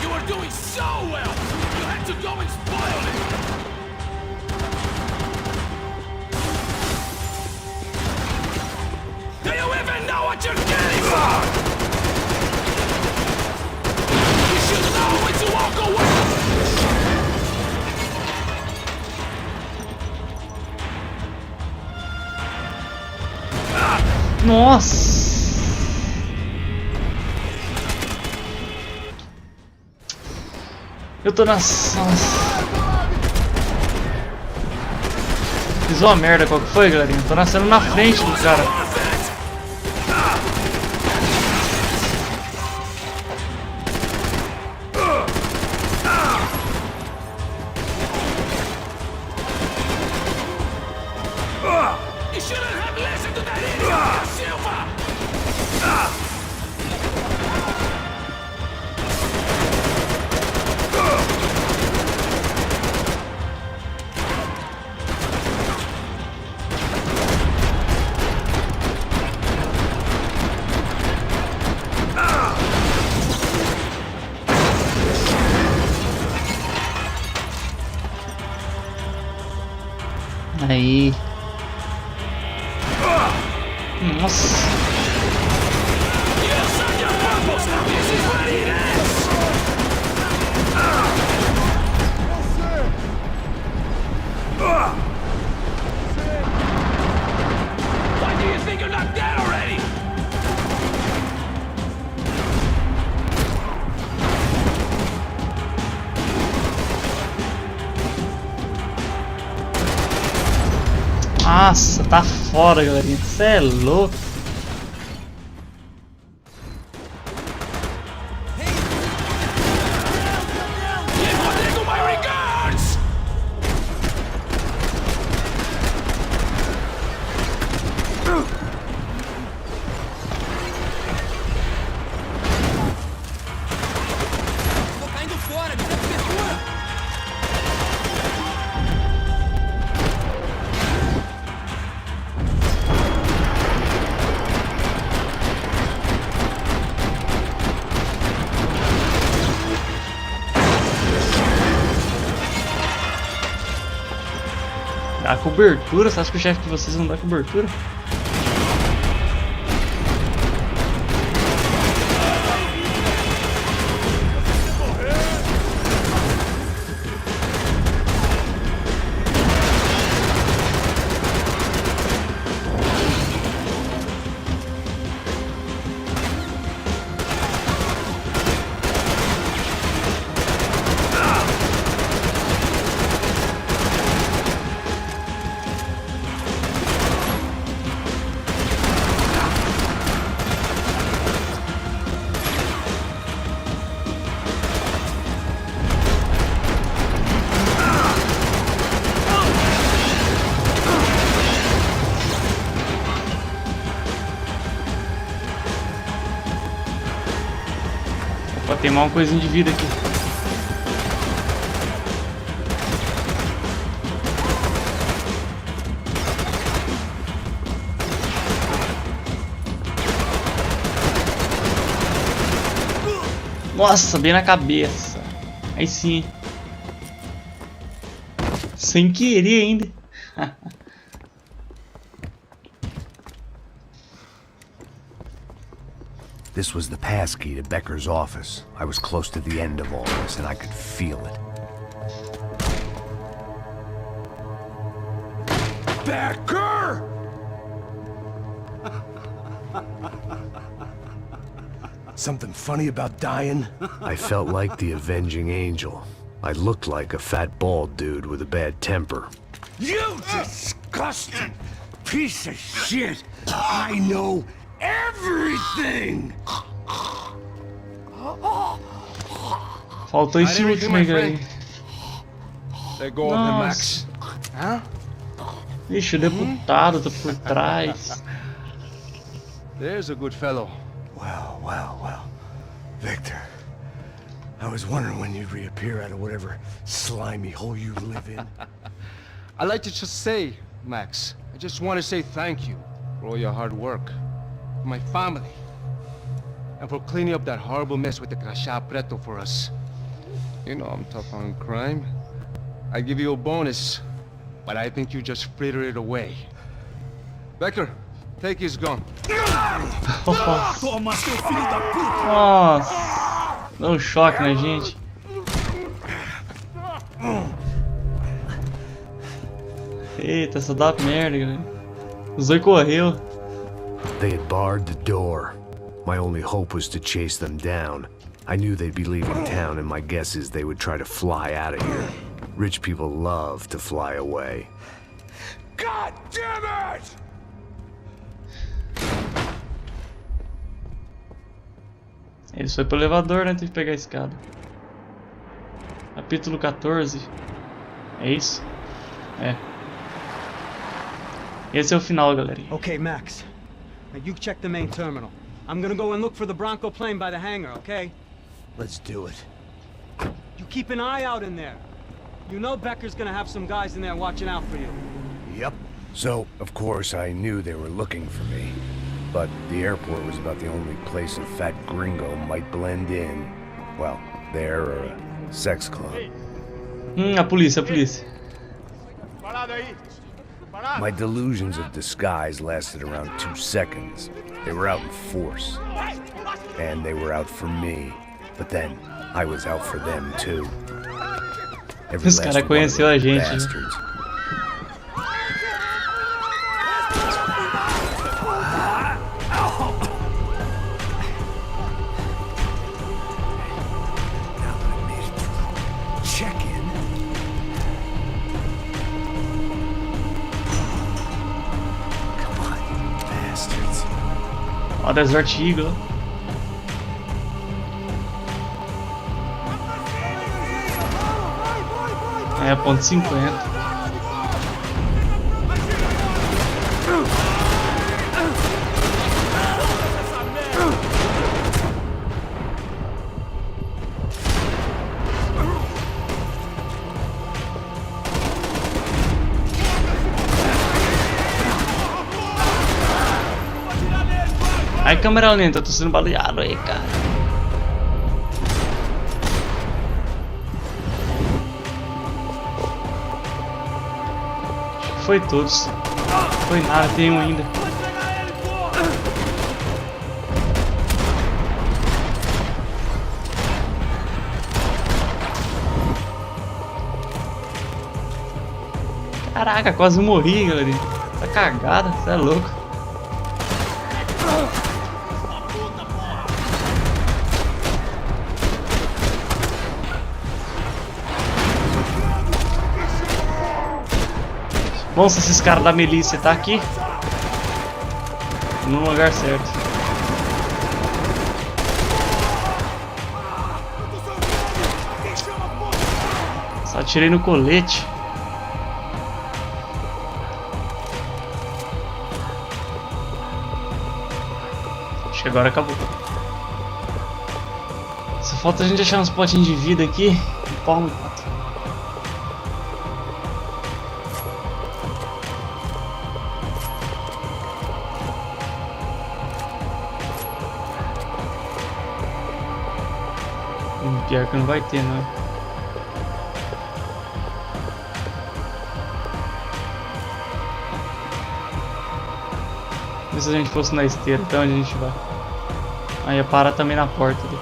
You were doing so well! You had to go and spoil it! Do you even know what you're getting for? You should know when to walk away! Nossa! Eu tô na... Nossa. Fiz uma merda, qual que foi, galerinha? Tô nascendo na frente do cara. You shouldn't have listened to that idiot, Silva! Aí. Nossa. You serve your purpose! This is what it is! Why do you think you're not dead already? Nossa, tá fora, galerinha. Cê é louco. Give Rodrigo my regards! Tô caindo fora, me dá cobertura! Dá cobertura? Você acha que o chefe de vocês não dá cobertura? Tem mais uma coisinha de vida aqui. Nossa, bem na cabeça. Aí sim. Sem querer ainda. This was the passkey to Becker's office. I was close to the end of all this, and I could feel it. Becker! Something funny about dying? I felt like the avenging angel. I looked like a fat bald dude with a bad temper. You disgusting piece of shit! I know everything! Faltou esse último aí, galera. Let go of him, Max. Huh? Ixi, o deputado tá por trás. There's a good fellow. Well. Victor, I was wondering when you'd reappear out of whatever slimy hole you live in. I'd like to just say, Max, I just want to say thank you for all your hard work, for my family, and for cleaning up that horrible mess with the crachá preto for us. You know I'm tough on crime. I give you a bonus, but I think you just fritter it away. Becker, take his gun. Toma, seu filho da puta! Nossa, deu um choque na gente. Eita, só dá merda, galera. Os dois correu. They had barred the door. My only hope was to chase them down. I knew they'd be leaving town, and my guess is they would try to fly out of here. Rich people love to fly away. God damn it! Eles foi pro elevador, né? Teve que pegar a escada. Capítulo 14. É isso? É. Esse é o final, galera. Okay, Max. Now you check the main terminal. I'm gonna go and look for the Bronco plane by the hangar, okay? Let's do it. You keep an eye out in there. You know Becker's gonna have some guys in there watching out for you. Yep. So, of course, I knew they were looking for me. But the airport was about the only place a fat gringo might blend in. Well, there or a sex club. A polícia, a polícia. Parado aí! Parado! My delusions of disguise lasted around 2 seconds. They were out in force. And they were out for me. But then, I was out for them too. Every Esse last cara one of conheceu a those gente, né? bastards. Ó, Desert Eagle. É, ponto 50. Ai, câmera lenta, eu tô sendo baleado aí, cara. Acho que foi todos. Foi nada, tem um ainda. Caraca, quase morri, galera. Tá cagada, você é louco. Bom, se esses caras da milícia tá aqui no lugar certo. Só atirei no colete. Acho que agora acabou. falta a gente achar uns potinhos de vida aqui. O pau me mata. Pior que não vai ter, não. E se a gente fosse na esteira, então onde a gente vai? Aí ia parar também na porta ali.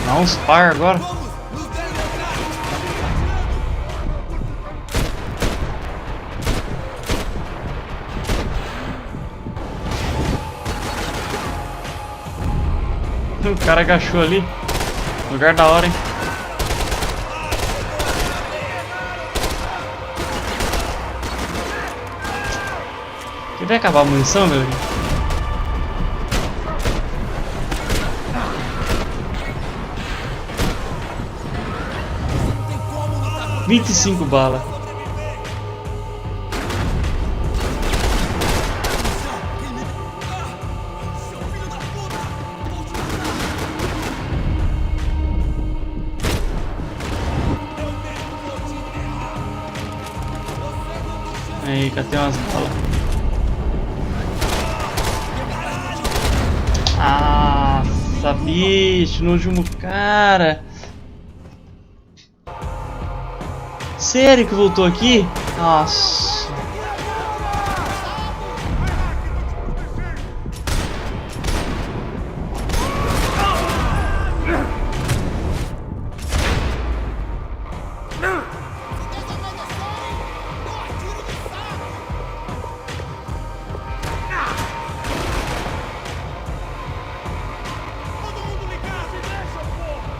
Dá uns par agora. O cara agachou ali. Lugar da hora, hein? Que vai acabar a munição, meu amigo? 25 balas. Aí, catei umas balas. Nossa, bicho, no último cara. Sério que voltou aqui? Nossa.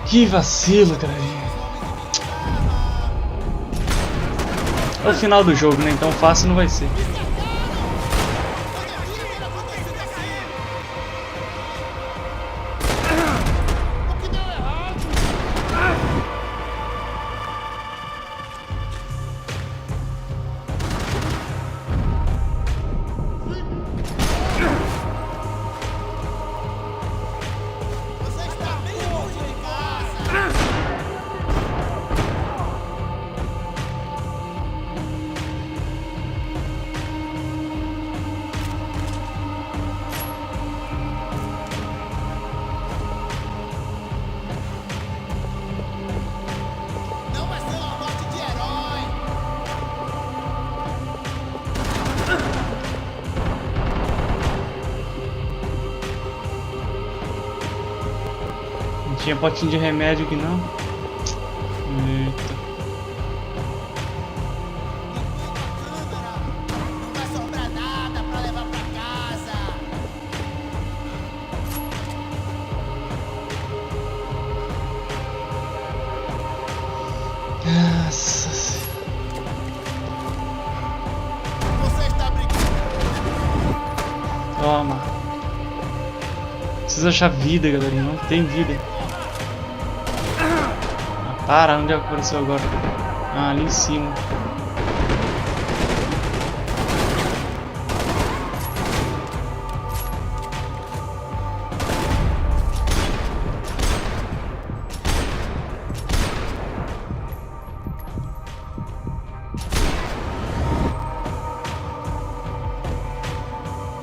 Que vacilo, cara. É o final do jogo, né? Então fácil não vai ser. Tinha potinho de remédio aqui não? Eita. Não vai sobrar nada pra levar pra casa. Nossa. Você está brincando. Toma. Preciso achar vida, galerinha. Não tem vida. Para, onde é que apareceu agora? Ah, ali em cima.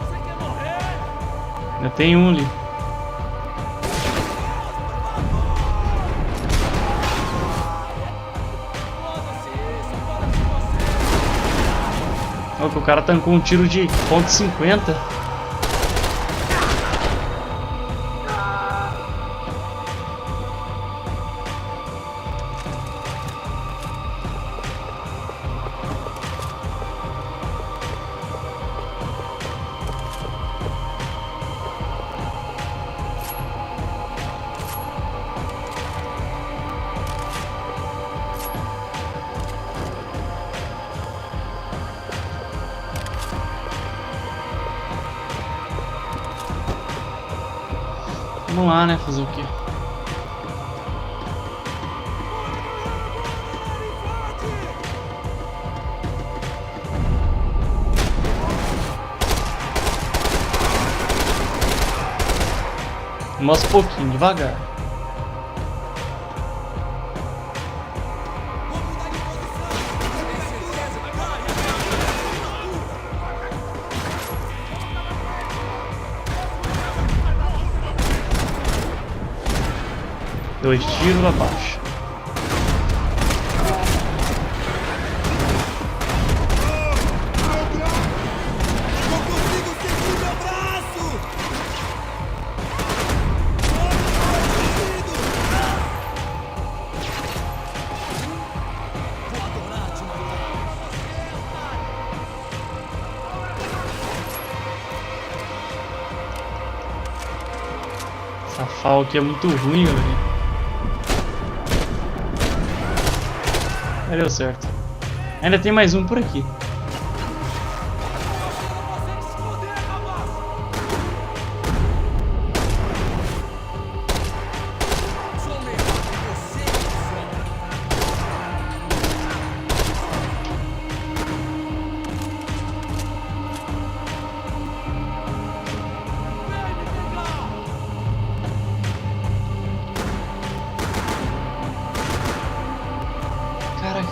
Você quer morrer? Ainda tem um ali. Olha que o cara tancou um tiro de .50. Vamos lá, né? Fazer o quê? Mostra um pouquinho, devagar. Dois tiros abaixo. Essa FAL aqui é muito ruim, galera. Aí deu certo. Ainda tem mais um por aqui.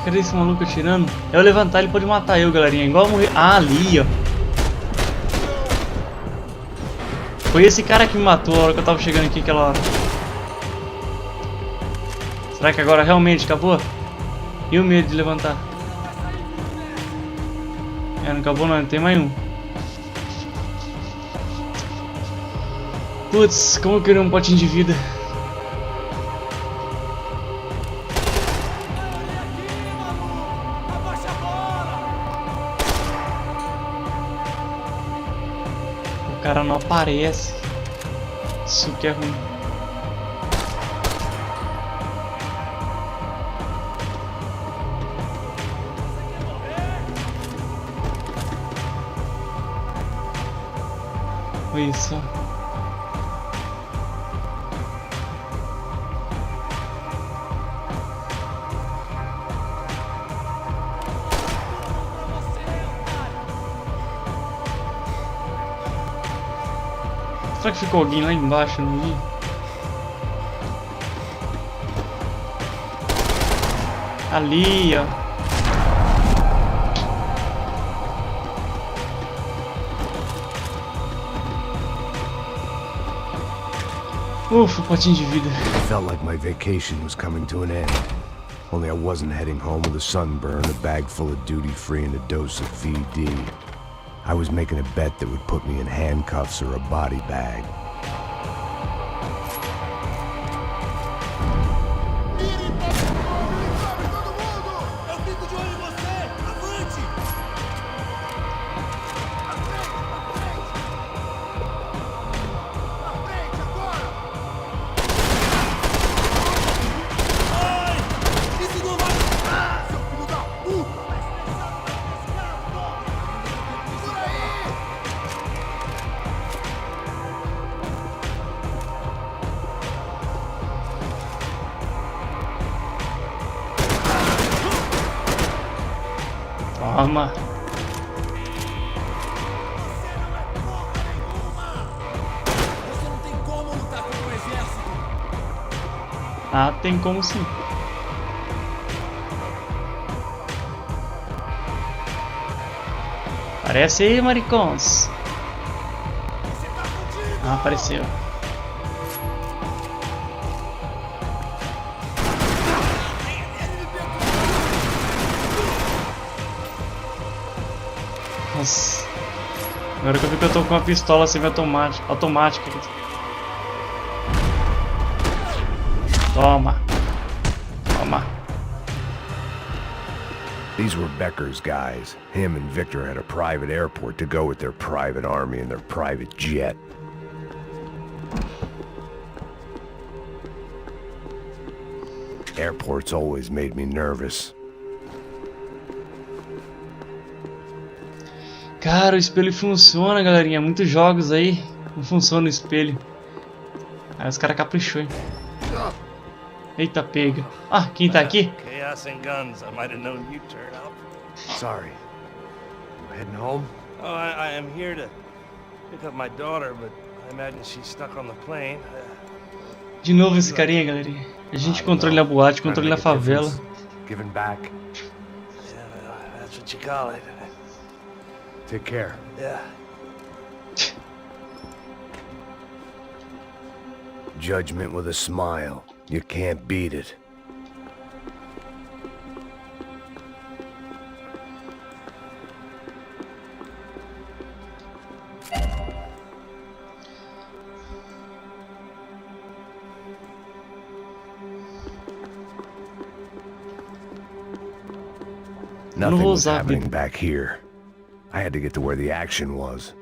Cadê esse maluco atirando? Eu levantar, ele pode matar eu, galerinha. Igual morrer. Ah, ali, ó. Foi esse cara que me matou a hora que eu tava chegando aqui aquela hora. Será que agora realmente acabou? E o medo de levantar? É, não acabou não, tem mais um. Putz, como eu queria um potinho de vida. O cara não aparece. Isso que é ruim. Olha isso. Será que ficou alguém lá embaixo, não vi? Ali, ó. Ufa, potinho de vida. It felt like my vacation was coming to an end. Only I wasn't heading home with a sunburn, a bag full of duty-free, and a dose of VD. I was making a bet that would put me in handcuffs or a body bag. Toma. Você não tem como lutar contra o exército. Ah, tem como sim. Aparece aí, maricons. Ah, apareceu. Nossa. Agora que eu vi que eu tô com uma pistola automática. Toma. Toma. These were Becker's guys. Him and Victor had a private airport to go with their private army and their private jet. Airports always made me nervous. Cara, o espelho funciona, galerinha. Muitos jogos aí não funciona o espelho. Aí os caras caprichou, hein? Eita, pega. Ah, quem tá aqui? Chaos and guns. I might have known you'd turn up. Sorry. You heading home? Oh, I am here to pick up my daughter, but I imagine she's stuck on the plane. De novo esse carinha, galerinha. A gente controla a boate, controla a favela. Giving back. Yeah, well, that's what you call it. Take care. Yeah. Judgment with a smile. You can't beat it. Nothing was happening back here. I had to get to where the action was.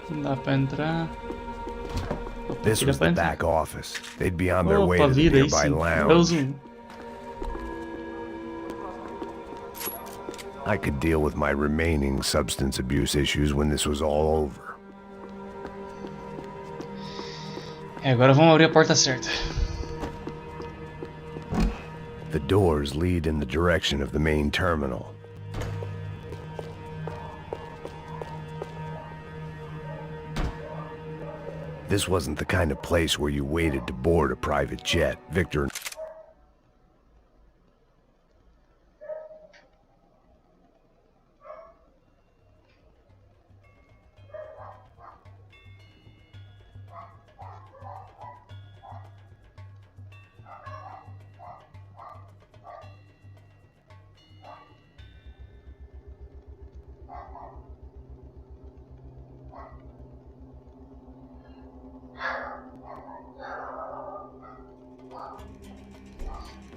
Não dá pra entrar. This was the back office. They'd be on their way to the vida aí nearby sim. lounge. I could deal with my remaining substance abuse issues when this was all over. Agora vamos abrir a porta certa. The doors lead in the direction of the main terminal. This wasn't the kind of place where you waited to board a private jet. Victor...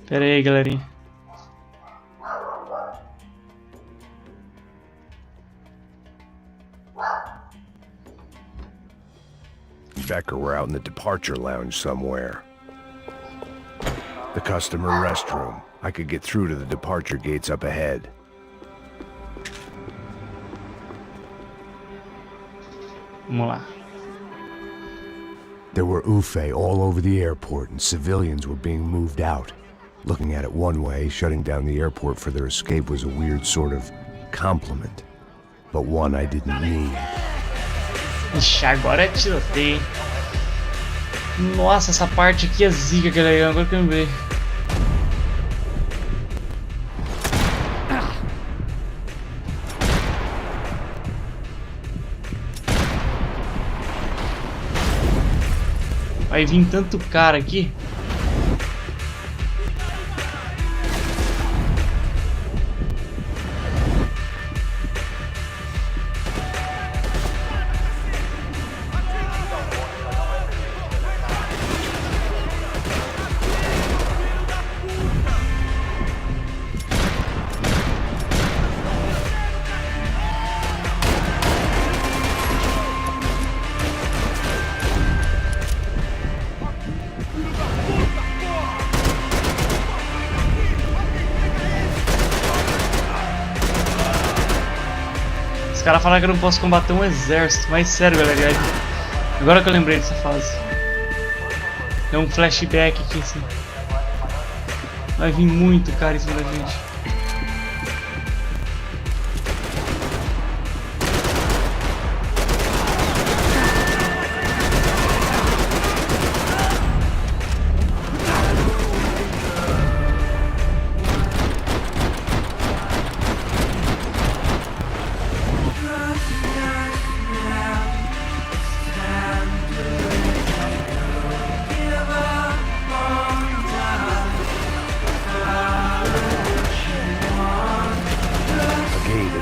Pera aí, galerinha. Becker were out in the departure lounge somewhere. The customer restroom. I could get through to the departure gates up ahead. Vamos lá. There were UFE all over the airport and civilians were being moved out. Looking at it one way, shutting down the airport for their escape was a weird sort of compliment. But one I didn't need. Ixi, agora é tiroteio, hein? Nossa, essa parte aqui é zica, galera. Agora que eu lembrei. Vai vir tanto cara aqui. Os caras falaram que eu não posso combater um exército, mas sério, galera. Agora que eu lembrei dessa fase. Deu um flashback aqui assim. Vai vir muito cara em cima da gente.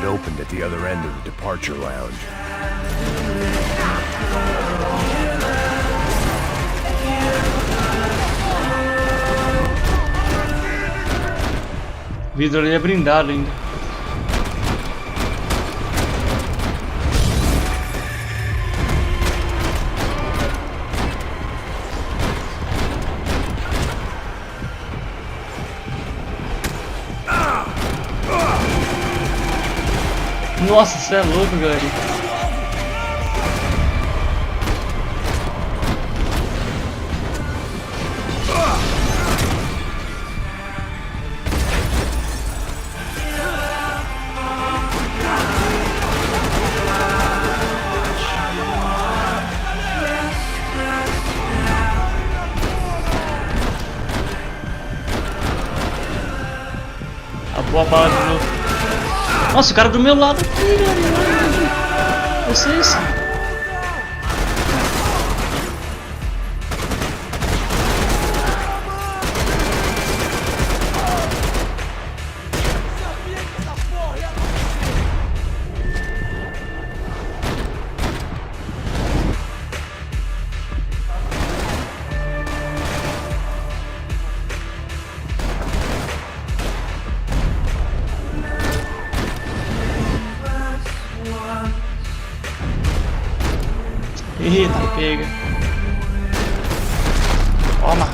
Opened at the other end of the departure lounge. O vidro ali é blindado ainda. Nossa, você é louco, galera. A boa bala de novo. Nossa, o cara do meu lado aqui, galera. Vocês. Eita, pega. Toma.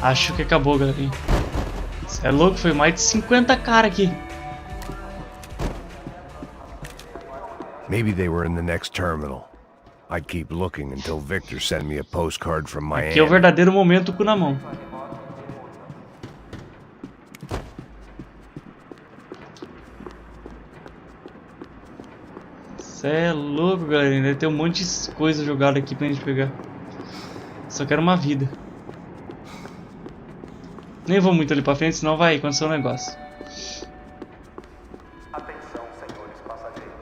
Acho que acabou, galerinha. Cê é louco, foi mais de 50 cara aqui. Maybe they were in the next terminal. I'd keep looking until Victor sent me a postcard from Miami. Aqui é o verdadeiro momento cu na mão. Cê é louco, galera. Deve ter um monte de coisa jogada aqui pra gente pegar. Só quero uma vida. Nem vou muito ali pra frente, senão vai acontecer um negócio. Atenção, senhores passageiros.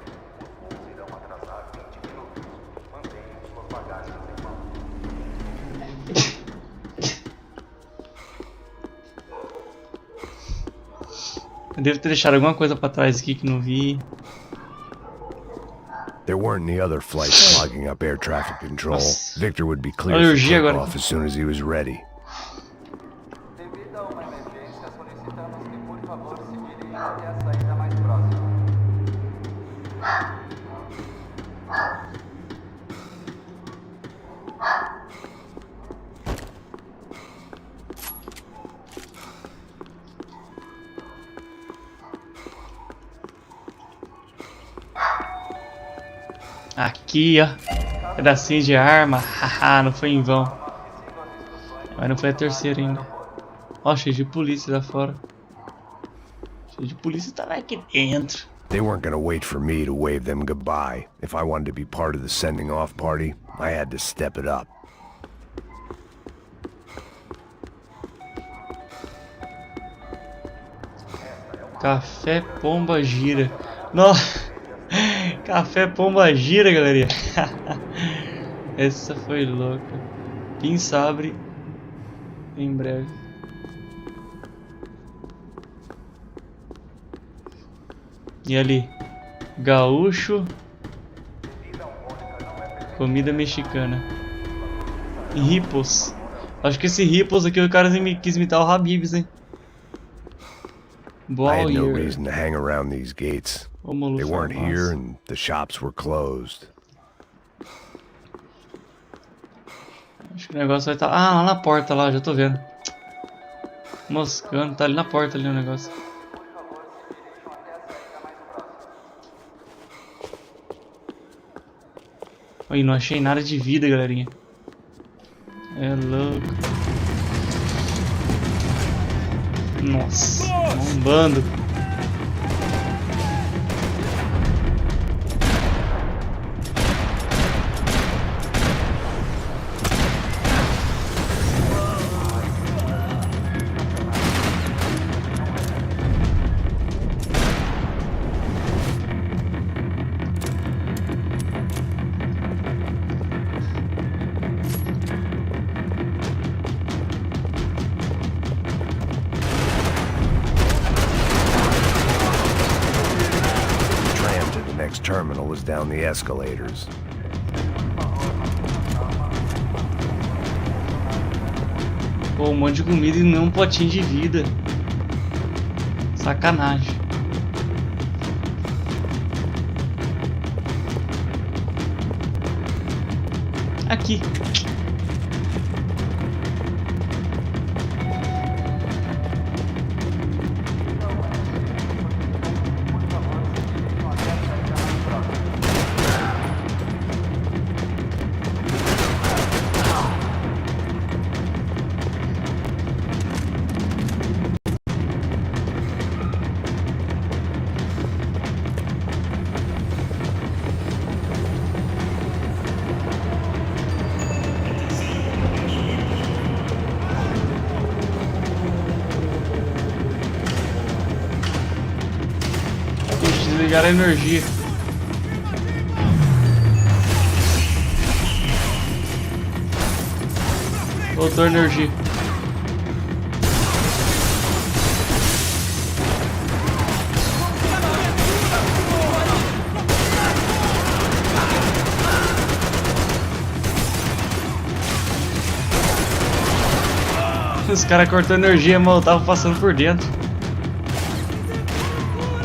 Os voos irão atrasar 20 minutos. Mantenham suas bagagens em mão. Eu devo ter deixado alguma coisa pra trás aqui que não vi. There weren't any other flights clogging up air traffic control. Nossa. Victor would be clear Alergia for agora. takeoff as soon as he was ready. Devido a uma emergência, solicitamos que, por favor, se dirigam até a saída mais próxima. Aqui, ó. Pedacinho de arma. Haha, não foi em vão. Mas não foi a terceira ainda. Ó, cheio de polícia lá fora. Cheio de polícia tá aqui dentro. They weren't gonna wait for me to wave them goodbye. If I wanted to be part of the sending off party, I had to step it up. Café Pomba Gira. Nossa. Café Pomba Gira, galerinha. Essa foi louca. Quem sabe em breve. E ali, gaúcho, comida mexicana. E Ripples. Acho que esse Ripples aqui o cara quis imitar o Habib's, hein? I had no reason to hang around these gates. They weren't here and the shops were closed. Acho que o negócio vai estar... Ah, lá na porta lá, já tô vendo. Moscando, tá ali na porta ali o negócio. Oi, não achei nada de vida, galerinha. É louco. Nossa, um bando. Terminal was down the escalators. Pô, um monte de comida e nem um potinho de vida. Sacanagem. Aqui. Desligar a energia. Voltou a energia. Os caras cortou energia, mas eu tava passando por dentro.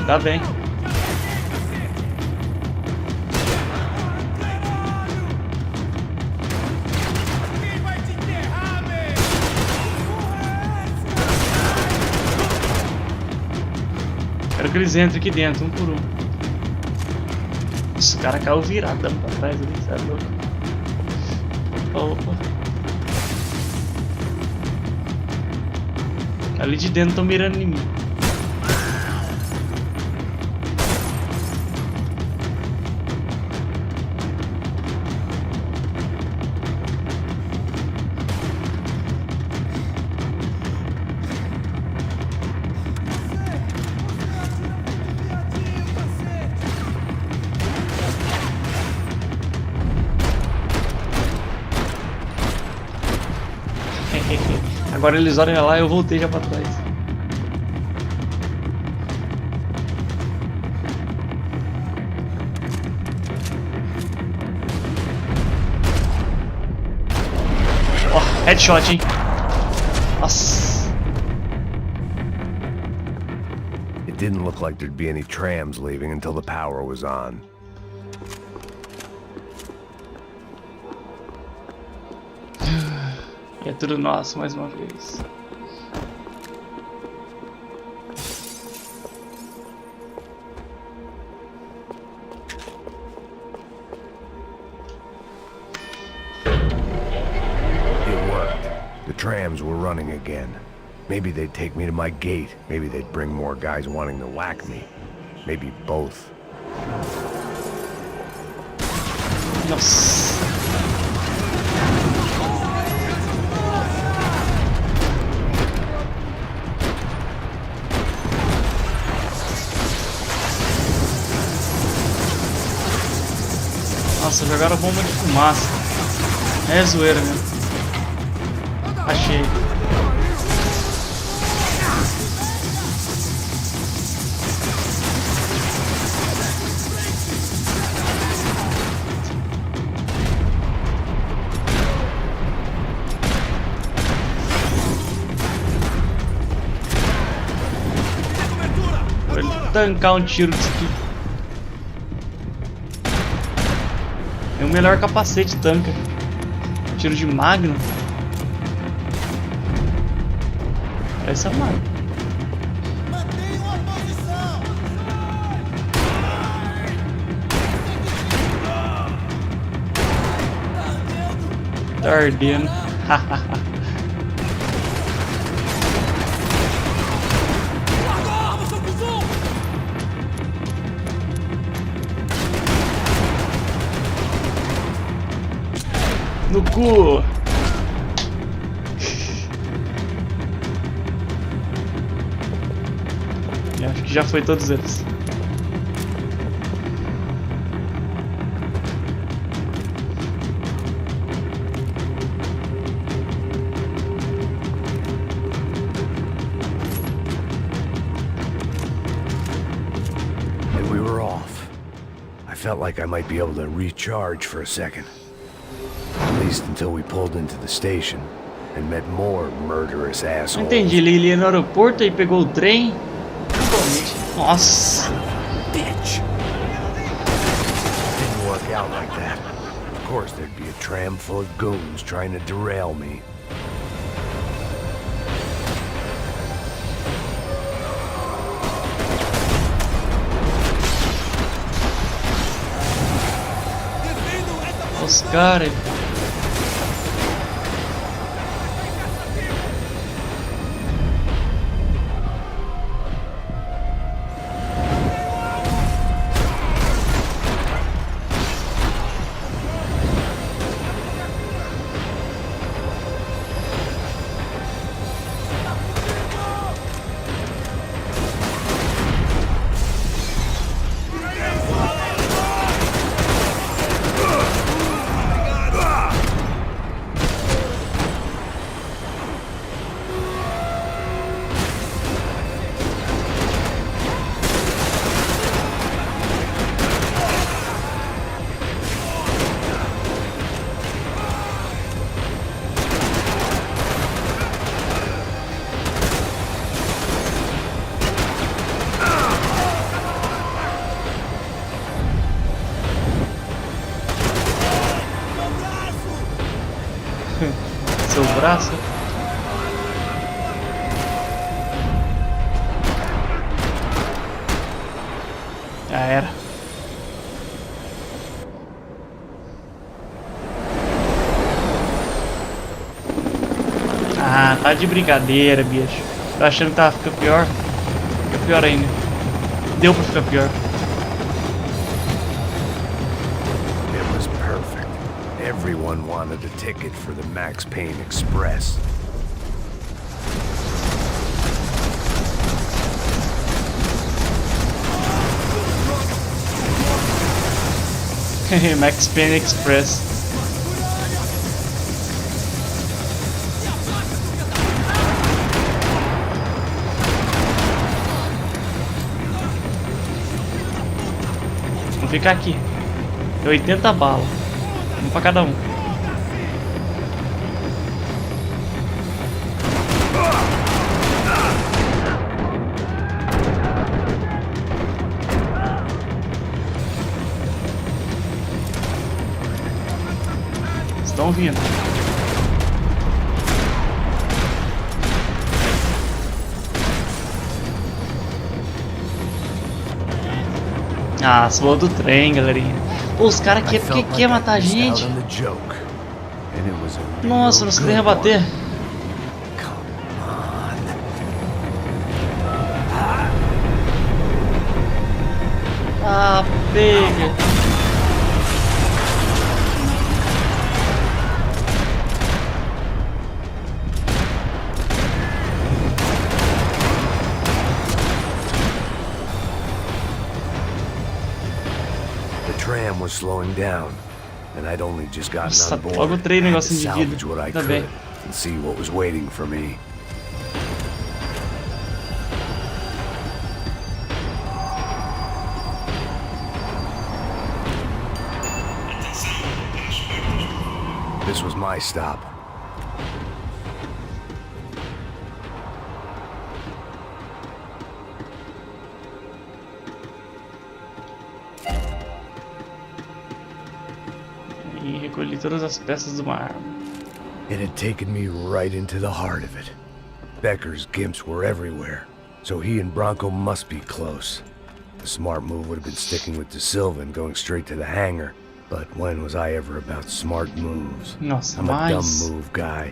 Tá bem. Quero que eles entrem aqui dentro, um por um. Esse cara caiu virado pra trás ali, sabe? Opa. Ali de dentro estão mirando em mim. Agora eles olham lá e eu voltei já pra trás. Ó, headshot, hein? Nossa. It didn't look like there'd be any trams leaving until the power was on. E é tudo nosso mais uma vez. It worked. The trams were running again. Maybe they'd take me to my gate. Maybe they'd bring more guys wanting to whack me. Maybe both. Nossa. Nossa, jogaram bomba de fumaça. É zoeira mesmo. Achei. Vou ele tancar um tiro disso aqui. É o melhor capacete tanca. Tiro de magno. Essa é magno. Mantenham a posição! Tá ardendo. No cu! Acho que já foi todos eles. And we were off. I felt like I might be able to recharge for a second. At least until we pulled into the station and met more murderous assholes. Entendi, ele ia no aeroporto e pegou o trem. Nossa. Bitch. Didn't work out like that. Of course there'd be a tram full of goons trying to derail me. Os caras. braço. Já era. Ah, tá de brincadeira, bicho. Tô achando que tava ficando pior. Fica pior ainda. Deu pra ficar pior. It was perfect. Everyone wanted a ticket for the Max Payne Express. Max Payne Express. Vou ficar aqui. 80 balas. Um pra cada um. Estão vindo. Ah, suou do trem, galerinha. Pô, os caras querem matar a gente. Nossa, não sei rebater. Ah, pega. Tram was slowing down, and I'd only just gotten Nossa, on board. logo o trem, I had to negócio de vida. salvage what I Ainda could bem. and see what was waiting for me. This was my stop. E recolhi todas as peças de uma arma. It had taken me right into the heart of it. Becker's gimps were everywhere, so he and Bronco must be close. The smart move would have been sticking with De Silva and going straight to the hangar, but when was I ever about smart moves? Nossa, I'm a dumb mas... move guy.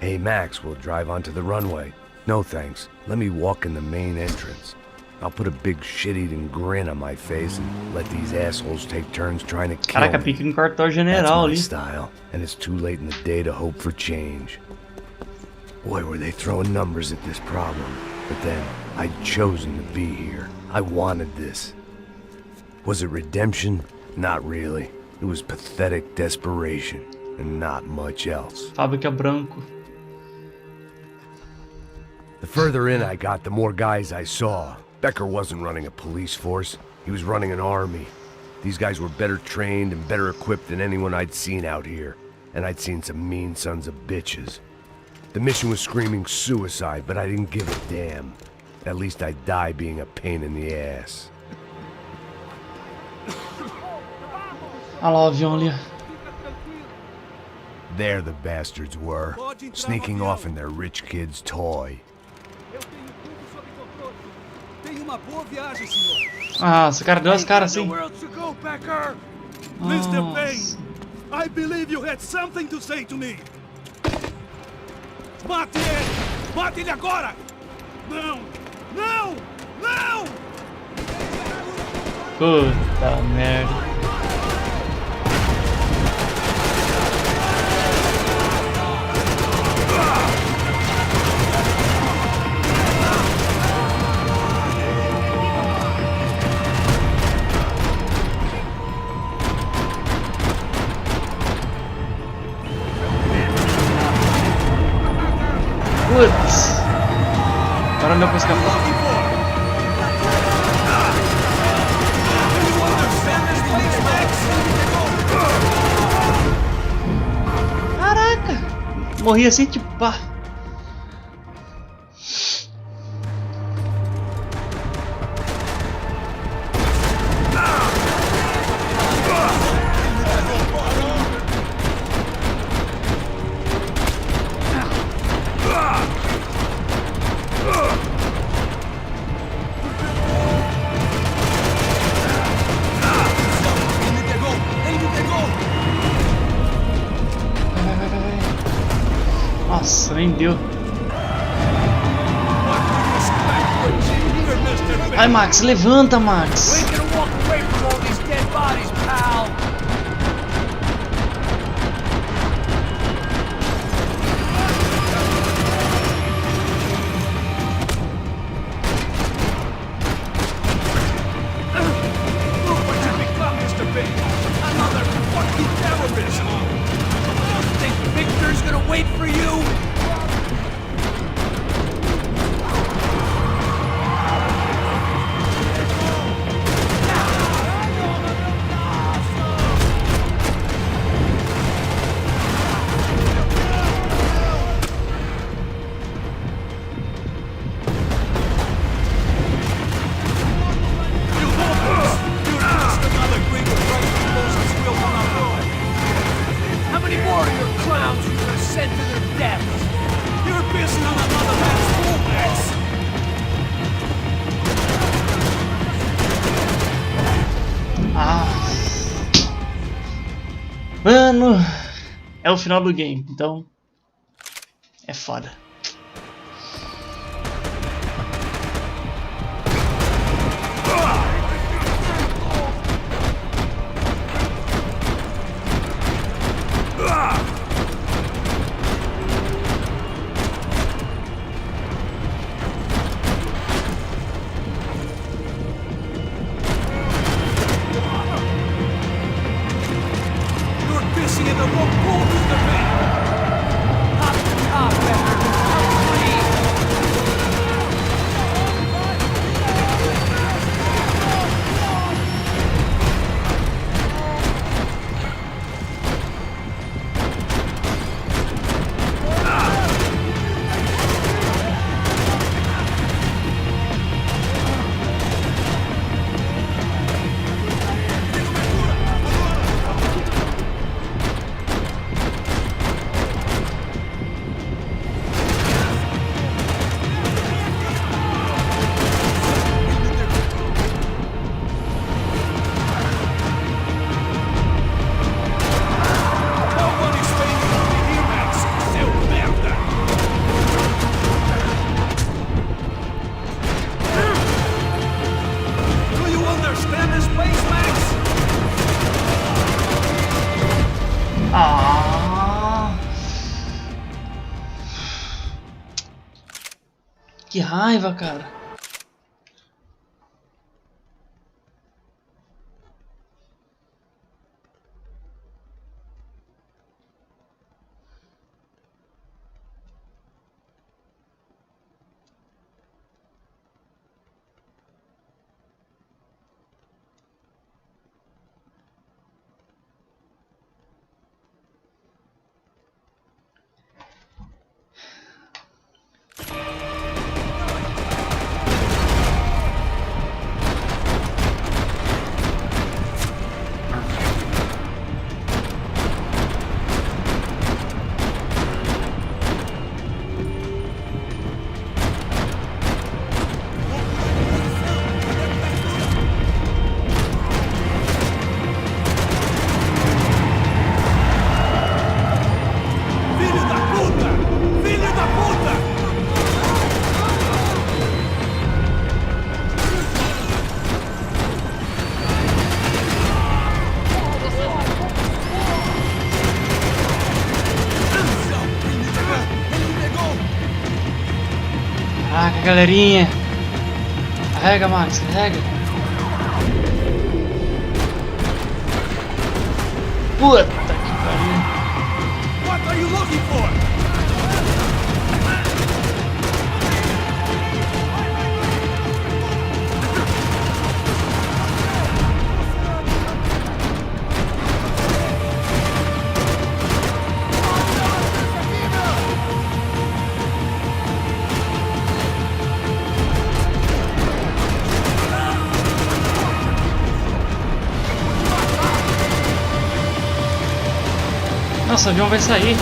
Hey Max, we'll drive onto the runway. No thanks, let me walk in the main entrance. I'll put a big shit-eating grin on my face and let these assholes take turns trying to kill Caraca, me. pique no quartel That's general my ali. style, and it's too late in the day to hope for change. Boy, were they throwing numbers at this problem. But then, I'd chosen to be here. I wanted this. Was it redemption? Not really. It was pathetic desperation, and not much else. Fábrica Branco. The further in I got, the more guys I saw. Becker wasn't running a police force. He was running an army. These guys were better trained and better equipped than anyone I'd seen out here. And I'd seen some mean sons of bitches. The mission was screaming suicide, but I didn't give a damn. At least I'd die being a pain in the ass. Olha lá o avião ali. There the bastards were, sneaking off in their rich kid's toy. Ah, esse cara deu as caras assim. Mr. Payne, I believe you had something to say to me. Mate ele! Mate ele agora! Não! Não! Não! Puta merda. Putz. Agora não deu pra escapar. Caraca! Morri assim, tipo, pá. Rendeu. Ai, Max, levanta, Max. Mano, é o final do game, então é foda. Que raiva, cara. Caraca, galerinha. Carrega, Max, carrega. Puta que pariu. What are you looking for? Nossa, o avião vai sair.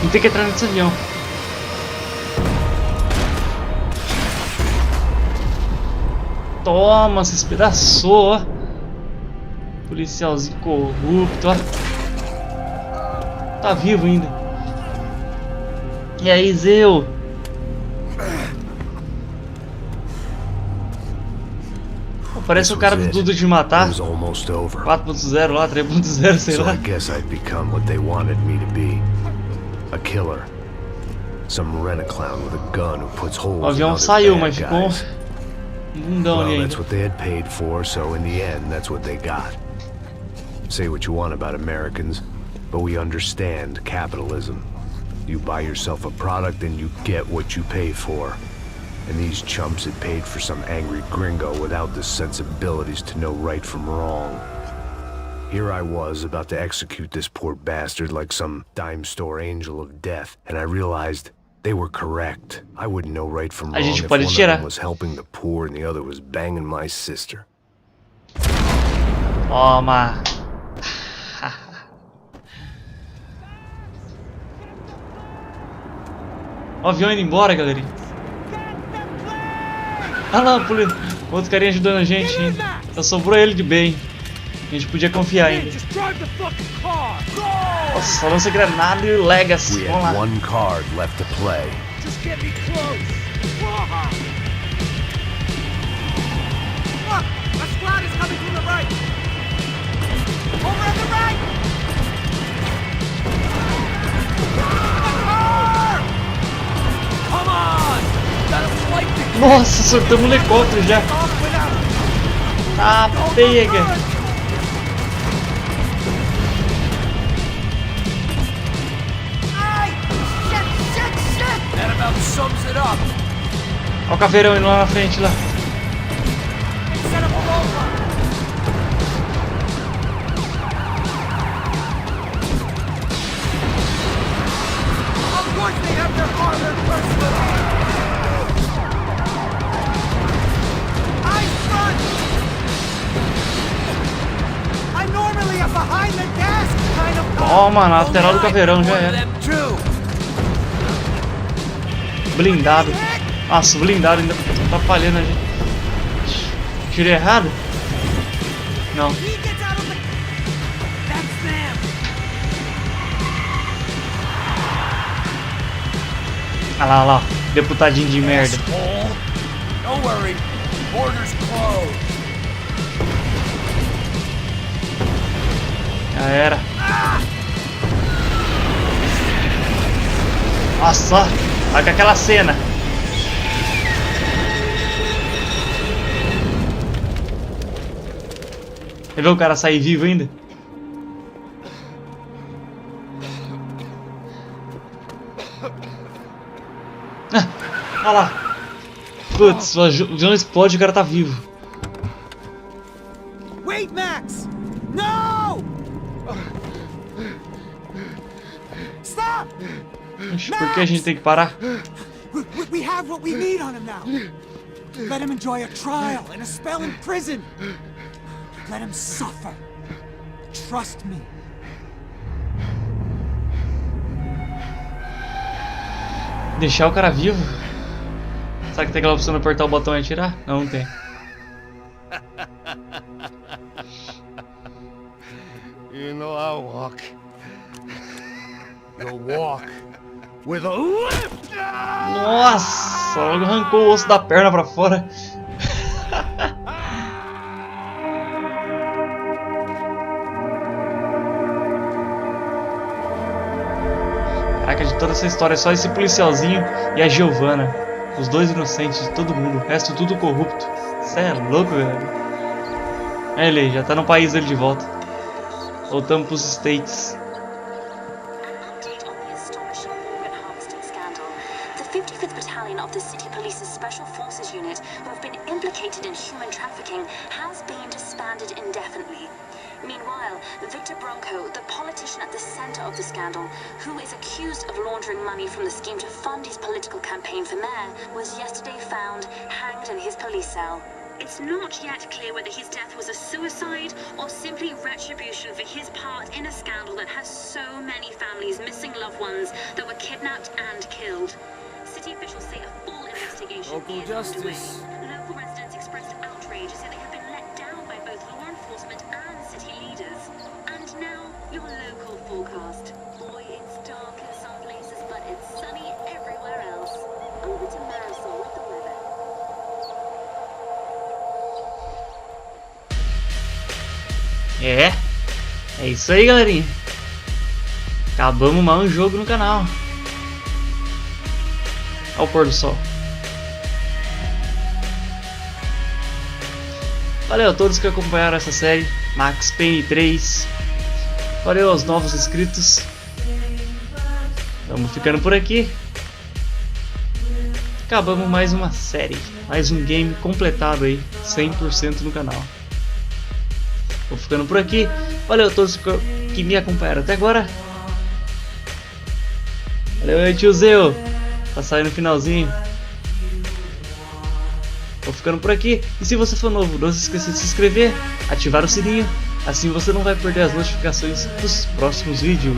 Não tem que entrar nesse avião. Toma, se espedaçou. Policialzinho corrupto, ó. Tá vivo ainda. E aí, Zeu? Parece o cara do Dudu de Matar. 4.0 lá, 3.0, sei lá. So I guess I'd become what they wanted me to be. A killer. Some rent-a-clown with a gun who puts holes O avião in other saiu, bad mas ficou guys. mundão ali Well, ainda. that's what they had paid for, so in the end, that's what they got. Say what you want about Americans, but we understand capitalism. You buy yourself a product and you get what you pay for. And these chumps had paid for some angry gringo without the sensibilities to know right from wrong. Here I was about to execute this poor bastard like some dime store angel of death, and I realized they were correct. I wouldn't know right from wrong if one of them was helping the poor and the other was banging my sister. Toma. O avião indo embora, galerinha. Ah lá, outro carinha ajudando a gente ainda. Só sobrou ele de bem. A gente podia confiar ainda. Nossa, lança granada e Legacy. Vamos lá. One card left to play. Look, a squad is coming from the right. Over at the right. Come on. Got a flight to Nossa, soltamos um helicóptero já. Ah, pega. That about sums it up. Olha o caveirão indo lá na frente lá. Set up a roadblock. Of course they have their armored personnel. Eyes front. I'm normally a behind the desk kind of guy. Toma, na lateral do caveirão já era. Blindado. Nossa, blindado ainda tá atrapalhando a gente. Tirei errado? Não. Ah lá, lá. Deputadinho de merda. Don't worry. Borders closed. Já era. Nossa, olha aquela cena. Você viu o cara sair vivo ainda? Ah, olha lá. Putz, o avião explode e o cara tá vivo. Wait, Max! No! Stop! Por que a gente tem que parar? We have what we need on him now. Let him enjoy a trial and a spell in prison. Let him suffer. Trust me. Deixar o cara vivo? Será que tem aquela opção de apertar o botão e atirar? Não, não tem. You know I walk. You'll walk with a lift. Nossa, logo arrancou o osso da perna pra fora. Caraca, de toda essa história, só esse policialzinho e a Giovanna. Os dois inocentes de todo mundo, o resto tudo corrupto. Cê é louco, velho. É ele, já tá no país dele de volta. Voltamos pros States. The 55th Battalion of the City Police's Special Forces Unit, who have been implicated in human trafficking, has been disbanded indefinitely. Meanwhile, Victor Bronco, the politician at the center of the scandal, who is accused of laundering money from the scheme to fund his political campaign for mayor, was yesterday found hanged in his police cell. It's not yet clear whether his death was a suicide or simply retribution for his part in a scandal that has so many families missing loved ones that were kidnapped and killed. City officials say a full investigation is underway. Local residents expressed outrage as if they have been let down by both law enforcement enforcement and city leaders. And now, your local forecast. Boy, it's dark in some places, but it's sunny everywhere else. Over to Marisol with the weather. É isso aí, galerinha. Acabamos mais um jogo no canal. Olha o pôr do sol. Valeu a todos que acompanharam essa série. Max Payne 3. Valeu aos novos inscritos. Vamos ficando por aqui. Acabamos mais uma série. Mais um game completado aí. 100% no canal. Vou ficando por aqui. Valeu a todos que me acompanharam até agora. Valeu aí, tiozeu. Tá saindo no finalzinho. Vou ficando por aqui. E se você for novo, não se esqueça de se inscrever, ativar o sininho. Assim você não vai perder as notificações dos próximos vídeos.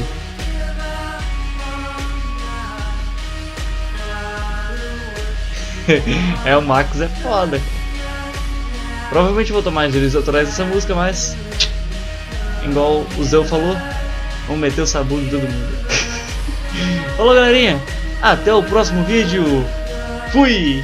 O Max é foda. Provavelmente vou tomar direitos autorais dessa música, mas igual o Zéu falou, vamos meter o sabugo em todo mundo. Falou, galerinha, até o próximo vídeo. Fui!